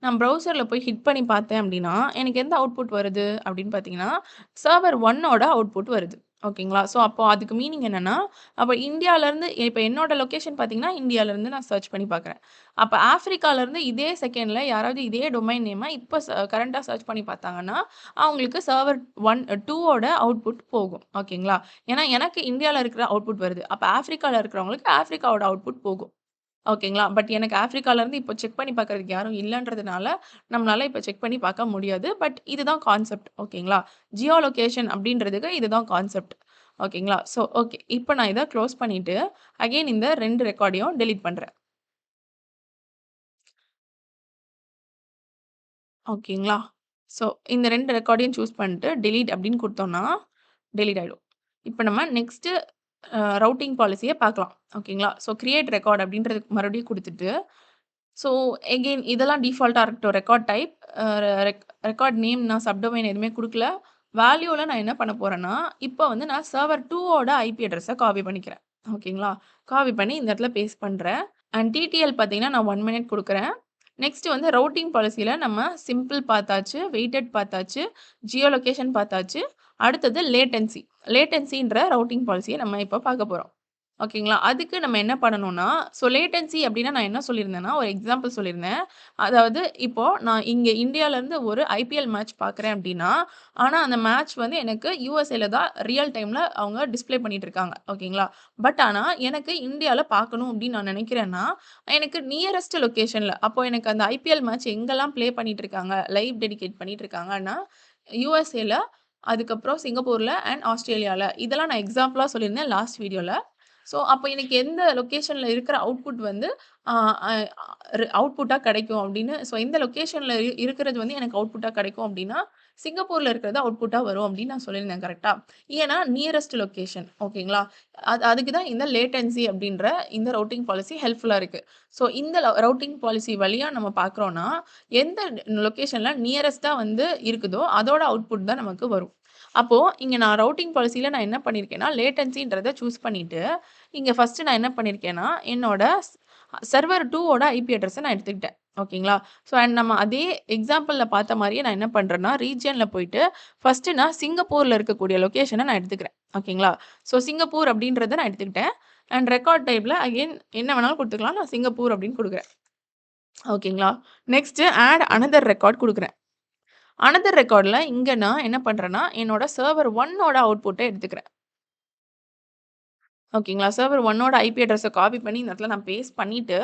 நான் ப்ரௌசர்ல போய் ஹிட் பண்ணி பார்த்தேன் அப்டின்னா, எனக்கு எந்த அவுட்புட் வருது அப்டின்னு பார்த்தீங்கன்னா, சர்வர் 1 ஓட அவுட்புட் வருது. ஓகேங்களா? ஸோ, அப்போ அதுக்கு மீனிங் என்னன்னா, அப்ப இந்தியாலருந்து இப்ப என்னோட லொகேஷன் பார்த்தீங்கன்னா, இந்தியாலருந்து நான் சர்ச் பண்ணி பார்க்குறேன். அப்ப ஆஃப்ரிக்காலருந்து இதே செகண்ட்ல யாராவது இதே டொமைன் நேம இப்ப கரண்ட்டா சர்ச் பண்ணி பார்த்தாங்கன்னா, அவங்களுக்கு சர்வர் 2 ஓட அவுட்புட் போகும். ஓகேங்களா? ஏன்னா எனக்கு இந்தியால இருக்கிற அவுட்புட் வருது. அப்ப ஆஃப்ரிக்கால இருக்கிறவங்களுக்கு ஆஃப்ரிக்காவோட அவுட்புட் போகும். ஓகேங்களா. பட் எனக்கு ஆஃப்ரிக்காலருந்து இப்போ செக் பண்ணி பார்க்கறதுக்கு யாரும் இல்லன்றதுனால, நம்மளால இப்ப செக் பண்ணி பார்க்க முடியாது. பட் இதுதான் கான்செப்ட். ஓகேங்களா. ஜியோ லொகேஷன் அப்படின்றதுக்கு இதுதான் கான்செப்ட். ஓகேங்களா. So okay. இப்ப நான் இத குளோஸ் பண்ணிட்டு, அகைன் இந்த 2 ரெக்கார்டையும் டெலீட் பண்றேன். ஓகேங்களா. ஸோ இந்த 2 ரெக்கார்டையும் சூஸ் பண்ணிட்டு டெலீட் அப்படின்னு குடுத்தோம்னா, டெலீட் ஆயிடும். இப்ப நம்ம நெக்ஸ்ட்டு ரூட்டிங் பாலிசிய பார்க்கலாம். ஓகேங்களா. ஸோ கிரியேட் ரெக்கார்ட் அப்படின்றதுக்கு மறுபடியும் குடுத்துட்டு ஸோ, எகெயின் இதெல்லாம் டிஃபால்ட்டா இருக்கட்டும். ரெக்கார்ட் டைப், அ ரெக்கார்ட் நேம் நான் சப்டொமைன் எதுவுமே குடுக்கல. வேல்யூல நான் என்ன பண்ண போறேன்னா, இப்ப வந்து நான் சர்வர் 2 ஓட ஐபி அட்ரஸ காப்பி பண்ணிக்கிறேன். ஓகேங்களா? காப்பி பண்ணி இந்த இடத்துல பேஸ்ட் பண்றேன். அண்ட் டிடிஎல் பார்த்தீங்கன்னா, நான் 1 மினிட் குடுக்குறேன். நெக்ஸ்ட் வந்து ரூட்டிங் பாலிசில நம்ம சிம்பிள் பார்த்தாச்சு, வெயிட்டட் பார்த்தாச்சு, ஜியோ லொகேஷன் பார்த்தாச்சு. அடுத்தது லேட்டன்சி. லேட்டன்சின்ற ரூட்டிங் பாலிசிய நம்ம இப்ப பார்க்க போறோம். ஓகேங்களா? அதுக்கு நம்ம என்ன பண்ணணும்னா, லேட்டன்சி அப்டின்னா நான் என்ன சொல்லியிருந்தேன்னா, ஒரு எக்ஸாம்பிள் சொல்லியிருந்தேன். அதாவது இப்போ நான் இங்க இந்தியாலருந்து ஒரு ஐபிஎல் மேட்ச் பார்க்குறேன் அப்டின்னா, ஆனா அந்த மேட்ச் வந்து எனக்கு யுஎஸ்ஏல தான் ரியல் டைம்ல அவங்க டிஸ்ப்ளே பண்ணிட்டு இருக்காங்க. ஓகேங்களா? ஆனா எனக்கு இந்தியால பார்க்கணும் அப்டின்னு நான் நெனைக்கிறேன்னா, எனக்கு நியரஸ்ட் லொகேஷன்ல அப்போ எனக்கு அந்த ஐபிஎல் மேட்ச் எங்கெல்லாம் ப்ளே பண்ணிட்டு இருக்காங்க, லைவ் டெடிகேட் பண்ணிட்டு இருக்காங்கன்னா, யுஎஸ்ஏல, அதுக்கப்புறம் சிங்கப்பூர்ல அண்ட் ஆஸ்திரேலியால. இதெல்லாம் நான் எக்ஸாம்பிளா சொல்லியிருந்தேன் லாஸ்ட் வீடியோல. அப்ப எனக்கு எந்த லொகேஷன்ல இருக்கிற அவுட்புட் வந்து அ அ அவுட்புட்டா கிடைக்கும் அப்படின்னு எந்த லொகேஷன்ல இருக்கிறது வந்து எனக்கு அவுட்புட்டா கிடைக்கும் அப்படின்னா, சிங்கப்பூர்ல இருக்கிறது அவுட்புட்டா வரும் அப்படின்னு நான் சொல்லியிருந்தேன் கரெக்ட்டா? ஏன்னா நியரஸ்ட் லொகேஷன் ஓகேங்களா? அதுக்கு தான் இந்த லேட்டன்சி அப்படின்ற இந்த ரூட்டிங் பாலிசி ஹெல்ப்ஃபுல்லா இருக்கு. இந்த ரூட்டிங் பாலிசி வழியா நம்ம பார்க்குறோம்னா, எந்த லொகேஷன்ல நியரஸ்ட்டா வந்து இருக்குதோ, அதோட அவுட்புட் தான் நமக்கு வரும். அப்போ இங்க நான் ரூட்டிங் பாலிசில நான் என்ன பண்ணியிருக்கேன்னா, லேட்டன்சின்றத சூஸ் பண்ணிட்டு, இங்க ஃபர்ஸ்ட்டு நான் என்ன பண்ணியிருக்கேன்னா, என்னோட சர்வர் 2 ஓட ஐபி அட்ரஸ நான் எடுத்துக்கிட்டேன். ஓகேங்களா? அண்ட் நம்ம அதே எக்ஸாம்பிள்ல பார்த்த மாரியே நான் என்ன பண்றேன்னா, ரீஜியன்ல போயிட்டு, ஃபர்ஸ்ட்டு நான் சிங்கப்பூர்ல இருக்கக்கூடிய லொகேஷன நான் எடுத்துக்கிறேன். ஓகேங்களா? சிங்கப்பூர் அப்படின்றத நான் எடுத்துக்கிட்டேன். அண்ட் ரெக்கார்ட் டைப்ல அகைன் என்ன வேணாலும் குடுத்துக்கலாம். நான் சிங்கப்பூர் அப்படின்னு குடுக்குறேன். ஓகேங்களா? நெக்ஸ்ட்டு ஆட் அனதர் ரெக்கார்ட் குடுக்குறேன். அனதர் ரெக்கார்ட்ல இங்க நான் என்ன பண்றேன்னா, என்னோட சர்வர் 1 ஓட அவுட்புட்ட எடுத்துக்கிறேன். ஓகேங்களா. சர்வர் 1 ஓட ஐபி அட்ரஸ காப்பி பண்ணி இந்த இடத்துல நான் பேஸ்ட் பண்ணிட்டு,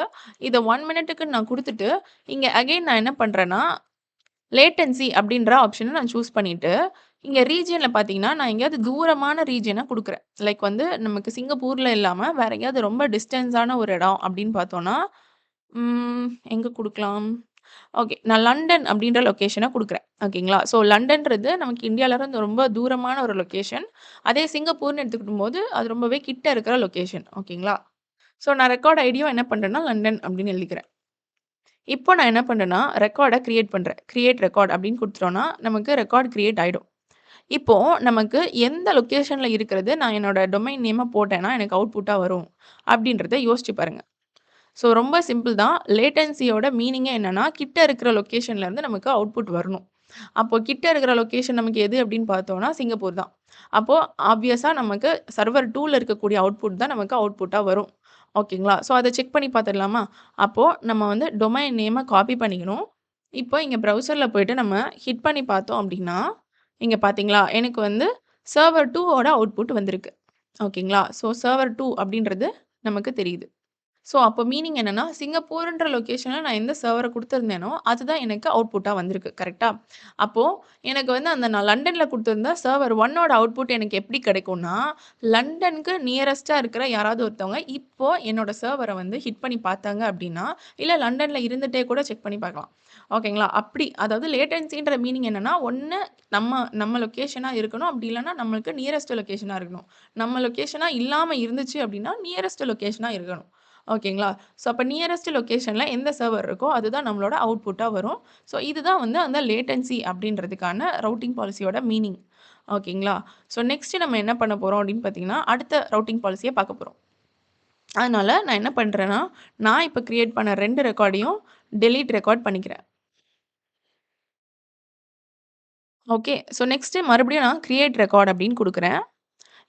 இத 1 மினிட்டுக்குன்னு நான் குடுத்துட்டு, இங்க அகைன் நான் என்ன பண்றேன்னா, லேட்டன்சி அப்படின்ற ஆப்ஷன நான் சூஸ் பண்ணிட்டு, இங்க ரீஜியன்ல பார்த்தீங்கன்னா, நான் எங்கேயாவது தூரமான ரீஜியன குடுக்குறேன். லைக் வந்து நமக்கு சிங்கப்பூர்ல இல்லாம, வேற எங்கேயாவது ரொம்ப டிஸ்டன்ஸான ஒரு இடம் அப்படின்னு பார்த்தோம்னா, எங்க குடுக்கலாம்? ஓகே. நான் லண்டன் அப்படின்ற லொகேஷன குடுக்குறேன். ஓகேங்களா. லண்டன்றது நமக்கு இந்தியால இருந்து ரொம்ப தூரமான ஒரு லொகேஷன். அதே சிங்கப்பூர்ன்னு எடுத்துக்கிடும்போது, அது ரொம்பவே கிட்ட இருக்கிற லொகேஷன். ஓகேங்களா. நான் ரெக்கார்ட் ஐடியும் என்ன பண்றேன்னா, லண்டன் அப்படின்னு எழுதிக்கிறேன். இப்போ நான் என்ன பண்றேன்னா, ரெக்கார்ட கிரியேட் பண்றேன். கிரியேட் ரெக்கார்ட் அப்படின்னு குடுத்துட்டோம்னா, நமக்கு ரெக்கார்ட் கிரியேட் ஆயிடும். இப்போ நமக்கு எந்த லொகேஷன்ல இருக்கிறது நான் என்னோட டொமைன் நேம போட்டேன்னா, எனக்கு அவுட்புட்டா வரும் அப்படின்றத யோசிச்சு பாருங்க. ரொம்ப சிம்பிள் தான். லேட்டன்சியோட மீனிங்கே என்னன்னா, கிட்ட இருக்கிற லொகேஷன்ல இருந்து நமக்கு அவுட்புட் வரணும். அப்போ கிட்ட இருக்கிற லொகேஷன் நமக்கு எது அப்படின்னு பார்த்தோம்னா, சிங்கப்பூர் தான். அப்போ ஆப்வியஸா நமக்கு சர்வர் 2ல இருக்கக்கூடிய அவுட்புட் தான் நமக்கு அவுட்புட்டா வரும். ஓகேங்களா? அத செக் பண்ணி பார்த்துடலாமா? அப்போ நம்ம வந்து டொமைன் நேம காப்பி பண்ணிக்கணும். இப்போ இங்க ப்ரௌசர்ல போயிட்டு நம்ம ஹிட் பண்ணி பார்த்தோம் அப்படின்னா, இங்க பார்த்தீங்களா? எனக்கு வந்து சர்வர் 2 ஓட அவுட்புட் வந்திருக்கு. ஓகேங்களா? சர்வர் 2 அப்படின்றது நமக்கு தெரியுது. அப்போ மீனிங் என்னன்னா, சிங்கப்பூர்ன்ற லொகேஷன்ல நான் எந்த சர்வர குடுத்திருந்தேனோ, அதுதான் எனக்கு அவுட்புட்டா வந்திருக்கு. கரெக்ட்டா? அப்போ எனக்கு வந்து நான் லண்டன்ல குடுத்திருந்த சர்வர் 1 ஓட அவுட்புட் எனக்கு எப்படி கிடைக்கும்னா, லண்டனுக்கு நியரஸ்ட்டா இருக்கிற யாராவது ஒருத்தவங்க இப்போ என்னோட சர்வர வந்து ஹிட் பண்ணி பார்த்தாங்க அப்படின்னா, இல்ல லண்டன்ல இருந்துட்டே கூட செக் பண்ணி பார்க்கலாம். ஓகேங்களா? அப்படி அதாவது லேட்டன்சின்ற மீனிங் என்னன்னா, ஒண்ணு நம்ம லொகேஷனா இருக்கணும். அப்படி இல்லன்னா நம்மளுக்கு நியரஸ்ட் லொகேஷனா இருக்கணும். நம்ம லொகேஷனா இல்லாம இருந்துச்சு அப்படின்னா, நியரஸ்ட் லொகேஷனா இருக்கணும். ஓகேங்களா? அப்ப நியரஸ்ட் லொகேஷன்ல எந்த சர்வர் இருக்கோ, அதுதான் நம்மளோட அவுட்புட்டா வரும். இதுதான் வந்து அந்த லேட்டன்சி அப்படின்றதுக்கான ரூட்டிங் பாலிசியோட மீனிங். ஓகேங்களா? நெக்ஸ்ட் நம்ம என்ன பண்ண போறோம் அப்படின்னு பார்த்தீங்கன்னா, அடுத்த ரூட்டிங் பாலிசிய பார்க்க போறோம். அதனால நான் என்ன பண்றேன்னா, நான் இப்ப கிரியேட் பண்ண 2 ரெக்கார்டையும் டெலீட் ரெக்கார்ட் பண்ணிக்கிறேன். ஓகே. நெக்ஸ்ட் மறுபடியும் நான் கிரியேட் ரெக்கார்ட் அப்படின்னு குடுக்குறேன்.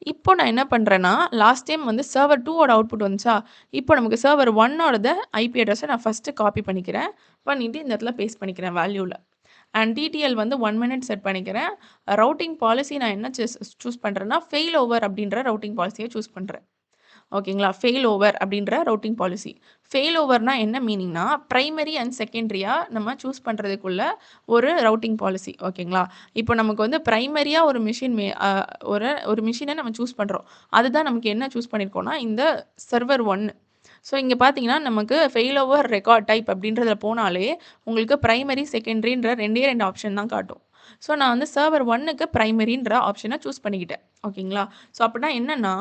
இப்போ நான் என்ன பண்றேன்னா, லாஸ்ட் டைம் வந்து சர்வர் 2 ஓட அவுட்புட் வந்துச்சா, இப்போ நமக்கு சர்வர் 1 ஓடத ஐபி அட்ரஸ நான் ஃபர்ஸ்ட்டு காப்பி பண்ணிக்கிறேன். பண்ணிட்டு இந்த இடத்துல பேஸ்ட் பண்ணிக்கிறேன் வேல்யூல. அண்ட் டிடிஎல் வந்து 1 மினிட் செட் பண்ணிக்கிறேன். ரூட்டிங் பாலிசி நான் என்ன சூஸ் பண்றேன்னா, ஃபெயில் ஓவர் அப்படின்ற ரூட்டிங் பாலிசிய சூஸ் பண்றேன். ஓகேங்களா? ஃபெயில் ஓவர் அப்படின்ற ரூட்டிங் பாலிசி. ஃபெயில் ஓவர்னா என்ன மீனிங்னா, பிரைமரி அண்ட் செகண்டரியா நம்ம சூஸ் பண்றதுக்குள்ள ஒரு ரூட்டிங் பாலிசி. ஓகேங்களா? இப்போ நமக்கு வந்து பிரைமரியா ஒரு மெஷின் ஒரு ஒரு மெஷின நம்ம சூஸ் பண்றோம். அதுதான் நமக்கு என்ன சூஸ் பண்ணியிருக்கோம்னா, இந்த சர்வர் 1. இங்க பார்த்தீங்கன்னா, நமக்கு ஃபெயில் ஓவர் ரெக்கார்ட் டைப் அப்படின்றதுல போனாலே, உங்களுக்கு பிரைமரி, செகண்டரின்ற 2டே 2 ஆப்ஷன் தான் காட்டும். நான் வந்து சர்வர் 1க்கு பிரைமரின்ற ஆப்ஷன சூஸ் பண்ணிக்கிட்டேன். ஓகேங்களா? அப்படின்னா என்னன்னா,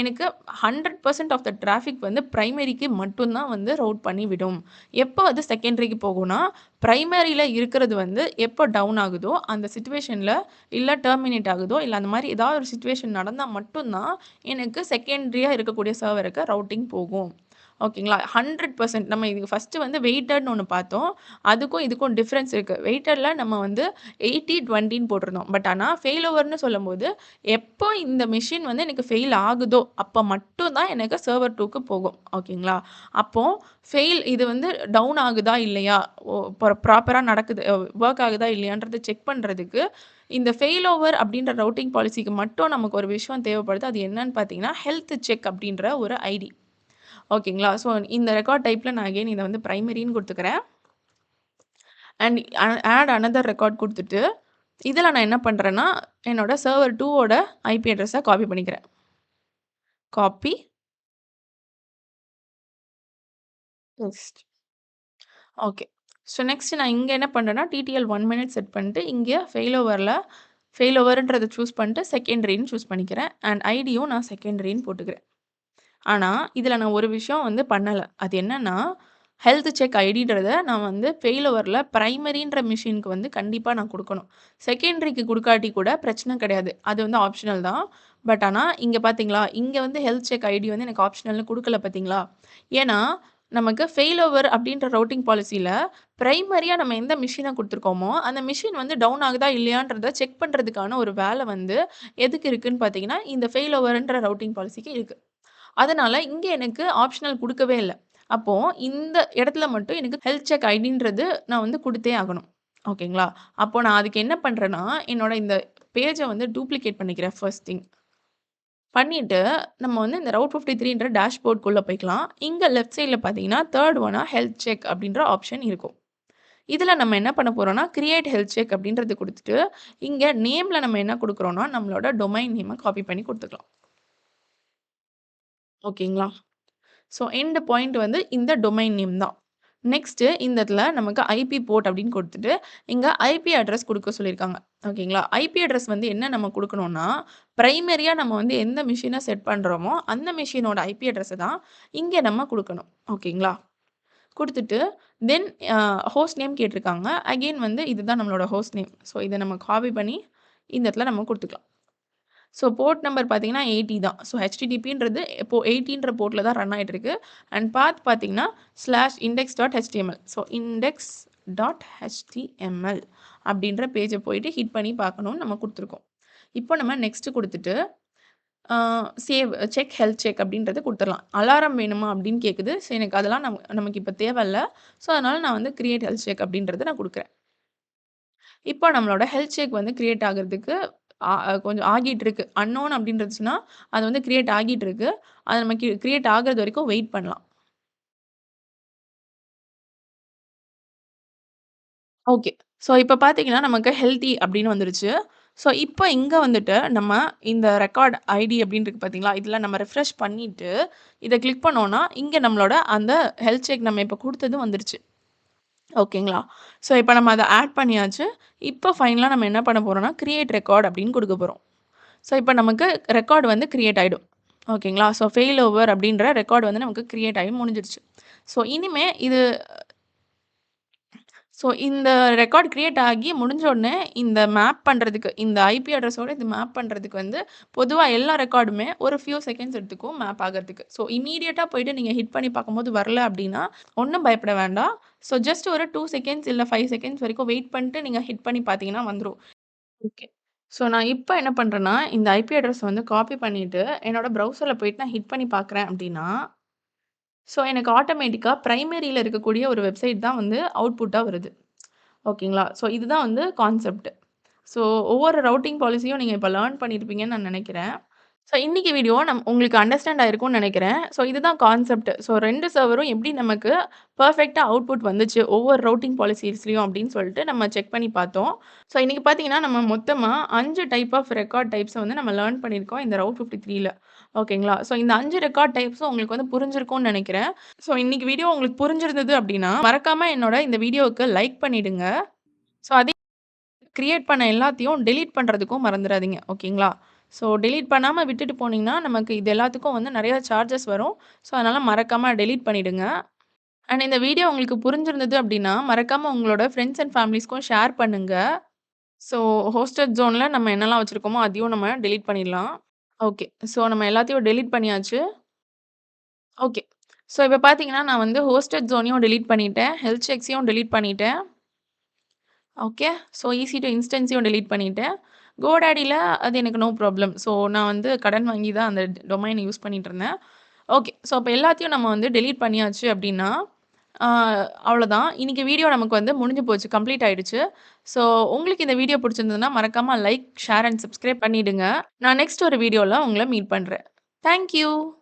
எனக்கு 100% ஆஃப் த டிராஃபிக் வந்து பிரைமரிக்கு மட்டும் தான் வந்து ரவுட் பண்ணி விடும். எப்போ அது செகண்டரிக்கு போகும்னா, பிரைமரில இருக்கிறது வந்து எப்போ டவுன் ஆகுதோ, அந்த சிச்சுவேஷன்ல இல்ல டெர்மினேட் ஆகுதோ, இல்ல அந்த மாரி ஏதாவது ஒரு சிச்சுவேஷன் நடந்தா மட்டும் தான், எனக்கு செகண்டரியா இருக்கக்கூடிய சர்வருக்கு ரவுட்டிங் போகும். ஓகேங்களா? 100% நம்ம இதுக்கு ஃபர்ஸ்ட்டு வந்து வெயிட்டட்ன்னு ஒண்ணு பார்த்தோம். அதுக்கும் இதுக்கும் டிஃபரன்ஸ் இருக்கு. வெயிட்டட்ல நம்ம வந்து 80, 20ன்னு போட்டிருந்தோம். பட் ஆனா ஃபெயில் ஓவர்ன்னு சொல்லும்போது, எப்போ இந்த மெஷின் வந்து எனக்கு ஃபெயில் ஆகுதோ, அப்ப மட்டும் தான் எனக்கு சர்வர் 2க்கு போகும். ஓகேங்களா? அப்போ இது வந்து டவுன் ஆகுதா இல்லையா? ஓ ப்ராப்பரா நடக்குது வொர்க் ஆகுதா இல்லையான்றத செக் பண்றதுக்கு, இந்த ஃபெயில் ஓவர் அப்படின்ற ரவுட்டிங் பாலிசிக்கு மட்டும் நமக்கு ஒரு விஷயம் தேவைப்படுது. அது என்னன்னு பார்த்தீங்கன்னா, ஹெல்த் செக் அப்படின்ற ஒரு ஐடி. ஓகேங்களா? ஸோ இந்த ரெக்கார்ட் டைப்ல நான் அகைன் இத வந்து பிரைமரின்னு குடுத்துக்கிறேன். அண்ட் ஆட் அனதர் ரெக்கார்ட் குடுத்துட்டு, இதில நான் என்ன பண்றேன்னா, என்னோட சர்வர் 2 ஓட ஐபி அட்ரஸ காப்பி பண்ணிக்கிறேன். Copy, paste. Okay. So next நான் இங்க என்ன பண்றேன்னா, டிடிஎல் 1 மினிட் செட் பண்ணிட்டு, இங்க ஃபெயில் ஓவர்ன்றத சூஸ் பண்ணிட்டு செகண்டரின்னு சூஸ் பண்ணிக்கிறேன். அண்ட் ஐடியும் நான் செகண்டரின்னு போட்டுக்கிறேன். ஆனா, இதில நான் ஒரு விஷயம் வந்து பண்ணல. அது என்னன்னா, ஹெல்த் செக் ஐடின்றத நான் வந்து ஃபெயிலோவர்ல பிரைமரின்ற மெஷினுக்கு வந்து கண்டிப்பா நான் குடுக்கணும். செகண்டரிக்கு குடுக்காட்டி கூட பிரச்சனை கிடையாது. அது வந்து ஆப்ஷனல் தான். பட் ஆனா, இங்க பார்த்தீங்களா, இங்க வந்து ஹெல்த் செக் ஐடி வந்து எனக்கு ஆப்ஷனல்னு குடுக்கல பார்த்தீங்களா? ஏன்னா, நமக்கு ஃபெயிலோவர் அப்டின்ற ரூட்டிங் பாலிசில பிரைமரியா நம்ம எந்த மெஷின குடுத்துருக்கோமோ, அந்த மெஷின் வந்து டவுன் ஆகுதா இல்லையான்றத செக் பண்றதுக்கான ஒரு வேல வந்து எதுக்கு இருக்குன்னு பார்த்தீங்கன்னா, இந்த ஃபெயிலோவர்ன்ற ரூட்டிங் பாலிசிக்கு இருக்கு. அதனால இங்க எனக்கு ஆப்ஷனல் குடுக்கவே இல்ல. அப்போ இந்த இடத்துல மட்டும் எனக்கு ஹெல்த் செக் ஐடின்றது நான் வந்து குடுத்தே ஆகணும். ஓகேங்களா? அப்போ நான் அதுக்கு என்ன பண்றேன்னா, என்னோட இந்த பேஜ வந்து டூப்ளிகேட் பண்ணிக்கிறேன் ஃபர்ஸ்ட் திங். பண்ணிட்டு நம்ம வந்து இந்த ரூட் 53ன்ற டேஷ்போர்ட்குள்ள போய்க்கலாம். இங்க லெஃப்ட் சைட்ல பார்த்தீங்கன்னா, 3 ஒன்னா ஹெல்த் செக் அப்டின்ற ஆப்ஷன் இருக்கும். இதுல நம்ம என்ன பண்ண போறோம்னா, கிரியேட் ஹெல்த் செக் அப்டின்றத குடுத்துட்டு, இங்க நேம்ல நம்ம என்ன குடுக்குறோம்னா, நம்மளோட டொமைன் நேம காப்பி பண்ணி குடுத்துக்கலாம். ஓகேங்களா? ஸோ எண்ட் பாயிண்ட் வந்து இந்த டொமைன் நேம் தான். நெக்ஸ்ட்டு இந்த இடத்துல நமக்கு ஐபி போர்ட் அப்படின்னு குடுத்துட்டு, இங்க ஐபி அட்ரஸ் குடுக்க சொல்லியிருக்காங்க. ஓகேங்களா? ஐபி அட்ரஸ் வந்து என்ன நம்ம குடுக்கணும்னா, பிரைமரியா நம்ம வந்து எந்த மெஷின செட் பண்றோமோ, அந்த மெஷினோட ஐபி அட்ரஸ தான் இங்க நம்ம குடுக்கணும். ஓகேங்களா? குடுத்துட்டு தென் அ ஹோஸ்ட் நேம் கேட்டிருக்காங்க. அகைன் வந்து இதுதான் நம்மளோட ஹோஸ்ட் நேம். ஸோ இத நம்ம காப்பி பண்ணி இந்த இடத்துல நம்ம குடுத்துக்கலாம். ஸோ போர்ட் நம்பர் பார்த்தீங்கன்னா 80 தான். ஸோ HTTPன்றது இப்போ 80ன்ற போர்ட்ல தான் ரன் ஆயிட்டுருக்கு. அண்ட் பாத் பார்த்தீங்கன்னா /index.html. ஸோ index.html அப்படின்ற பேஜ போயிட்டு ஹிட் பண்ணி பார்க்கணும்னு நம்ம குடுத்துருக்கோம். இப்போ நம்ம நெக்ஸ்ட் குடுத்துட்டு, ஆ செக் ஹெல்த் செக் அப்படின்றத குடுத்துறலாம். அலாரம் வேணுமா அப்படின்னு கேட்குது. ஸோ எனக்கு அதெல்லாம் நமக்கு இப்ப தேவையில்ல. ஸோ அதனால நான் வந்து கிரியேட் ஹெல்த் செக் அப்படின்றத நான் குடுக்குறேன். இப்போ நம்மளோட ஹெல்த் செக் வந்து கிரியேட் ஆகுறதுக்கு கொஞ்சம் ஆகிட்டு இருக்கு. அன்னோன் அப்படின்னு இருந்துச்சுன்னா, அது வந்து கிரியேட் ஆகிட்டு இருக்கு. அது நம்ம கிரியேட் ஆகுறது வரைக்கும் வெயிட் பண்ணலாம். ஓகே. ஸோ இப்ப பார்த்தீங்கன்னா, நமக்கு ஹெல்த்தி அப்படின்னு வந்துருச்சு. ஸோ இப்ப இங்க வந்துட்டு நம்ம இந்த ரெக்கார்ட் ஐடி அப்படின்னு இருக்கு பார்த்தீங்களா? இதில நம்ம ரிஃப்ரெஷ் பண்ணிட்டு, இத கிளிக் பண்ணோம்னா, இங்க நம்மளோட அந்த ஹெல்த் செக் நம்ம இப்ப குடுத்தது வந்துருச்சு. ஓகேங்களா? ஸோ இப்ப நம்ம அத ஆட் பண்ணியாச்சு. இப்ப ஃபைனலா நம்ம என்ன பண்ண போறோம்னா, கிரியேட் ரெக்கார்ட் அப்படின்னு குடுக்க போறோம். ஸோ, இப்ப நமக்கு ரெக்கார்ட் வந்து கிரியேட் ஆயிடும். ஓகேங்களா? ஸோ, ஃபெயில் ஓவர் அப்படின்ற ரெக்கார்ட் வந்து நமக்கு கிரியேட் ஆகி முடிஞ்சிருச்சு. ஸோ, இனிமே இந்த ரெக்கார்ட் கிரியேட் ஆகி முடிஞ்ச உடனே இந்த மேப் பண்றதுக்கு இந்த ஐபி அட்ரஸோட இது மேப் பண்றதுக்கு வந்து பொதுவா எல்லா ரெக்கார்டுமே ஒரு ஃபியூ செகண்ட்ஸ் எடுத்துக்கும் மேப் ஆகறதுக்கு. ஸோ, இம்மீடியட்டா போயிட்டு நீங்க ஹிட் பண்ணி பார்க்கும்போது வரல அப்படின்னா, ஒண்ணும் பயப்பட வேண்டாம். ஸோ, ஜஸ்ட் ஒரு 2 செகண்ட்ஸ் இல்ல 5 செகண்ட்ஸ் வரைக்கும் வெயிட் பண்ணிட்டு நீங்க ஹிட் பண்ணி பார்த்தீங்கன்னா வந்துரும். ஓகே. ஸோ, நான் இப்ப என்ன பண்றேன்னா, இந்த ஐபி அட்ரஸ் வந்து காப்பி பண்ணிட்டு, என்னோட ப்ரௌசர்ல போயிட்டு நான் ஹிட் பண்ணி பார்க்குறேன் அப்டின்னா, ஸோ எனக்கு ஆட்டோமேட்டிக்கா பிரைமரில இருக்கக்கூடிய ஒரு வெப்சைட் தான் வந்து அவுட்புட்டா வருது. ஓகேங்களா? ஸோ இதுதான் வந்து கான்செப்ட். ஸோ ஒவ்வொரு ரவுட்டிங் பாலிசியும் நீங்க இப்ப லேர்ன் பண்ணியிருப்பீங்கன்னு நான் நெனைக்கிறேன். ஸோ இன்னைக்கு வீடியோ உங்களுக்கு அண்டர்ஸ்டாண்ட் ஆயிருக்கும்னு நெனைக்கிறேன். ஸோ இதுதான் கான்செப்ட். ஸோ 2 சர்வரும் எப்படி நமக்கு பெர்ஃபெக்ட்டா அவுட்புட் வந்துச்சு, ஒவ்வொரு ரவுட்டிங் பாலிசிஸ்லயும் அப்படின்னு சொல்லிட்டு நம்ம செக் பண்ணி பார்த்தோம். ஸோ இன்னைக்கு பார்த்தீங்கன்னா, நம்ம மொத்தமா 5 டைப் ஆஃப் ரெக்கார்ட் டைப்ஸ வந்து நம்ம லேர்ன் பண்ணியிருக்கோம் இந்த ரவுட் 53ல. ஓகேங்களா? ஸோ இந்த 5 ரெக்கார்ட் டைப்ஸும் உங்களுக்கு வந்து புரிஞ்சிருக்கும்னு நெனைக்கிறேன். ஸோ இன்னைக்கு வீடியோ உங்களுக்கு புரிஞ்சிருந்தது அப்படின்னா, மறக்காம என்னோட இந்த வீடியோவுக்கு லைக் பண்ணிடுங்க. ஸோ அதே கிரியேட் பண்ண எல்லாத்தையும் டெலீட் பண்றதுக்கும் மறந்துறாதீங்க. ஓகேங்களா? ஸோ டெலீட் பண்ணாம விட்டுட்டு போனீங்கன்னா, நமக்கு இது எல்லாத்துக்கும் வந்து நெறைய சார்ஜஸ் வரும். ஸோ அதனால மறக்காம டெலீட் பண்ணிடுங்க. அண்ட் இந்த வீடியோ உங்களுக்கு புரிஞ்சிருந்தது அப்டின்னா, மறக்காம உங்களோட ஃப்ரெண்ட்ஸ் அண்ட் ஃபேமிலீஸ்க்கும் ஷேர் பண்ணுங்க. ஸோ ஹோஸ்டட் ஜோன்ல நம்ம என்னலாம் வச்சிருக்கோமோ, அதையும் நம்ம டெலீட் பண்ணிடலாம். ஓகே. ஸோ நம்ம எல்லாத்தையும் டெலீட் பண்ணியாச்சு. ஓகே. ஸோ இப்ப பார்த்தீங்கன்னா, நான் வந்து ஹோஸ்டட் ஜோனையும் டெலீட் பண்ணிட்டேன். ஹெல்த் செக்ஸையும் டெலீட் பண்ணிட்டேன். ஓகே. ஸோ ஈஸி டூ இன்ஸ்டன்ஸையும் டெலீட் பண்ணிட்டேன். GoDaddyல அது எனக்கு நோ ப்ராப்ளம். ஸோ நான் வந்து கடன் வாங்கி தான் அந்த டொமைன யூஸ் பண்ணிட்டுருந்தேன். ஓகே. ஸோ அப்ப எல்லாத்தையும் நம்ம வந்து டெலீட் பண்ணியாச்சு அப்டின்னா, ஆ அவ்வளோதான். இன்னைக்கு வீடியோ நமக்கு வந்து முடிஞ்சு போச்சு. கம்ப்ளீட் ஆயிடுச்சு. ஸோ உங்களுக்கு இந்த வீடியோ பிடிச்சிருந்ததுன்னா, மறக்காம லைக், ஷேர் அண்ட் சப்ஸ்கிரைப் பண்ணிடுங்க. நான் நெக்ஸ்ட் ஒரு வீடியோல உங்கள மீட் பண்றேன். Thank you.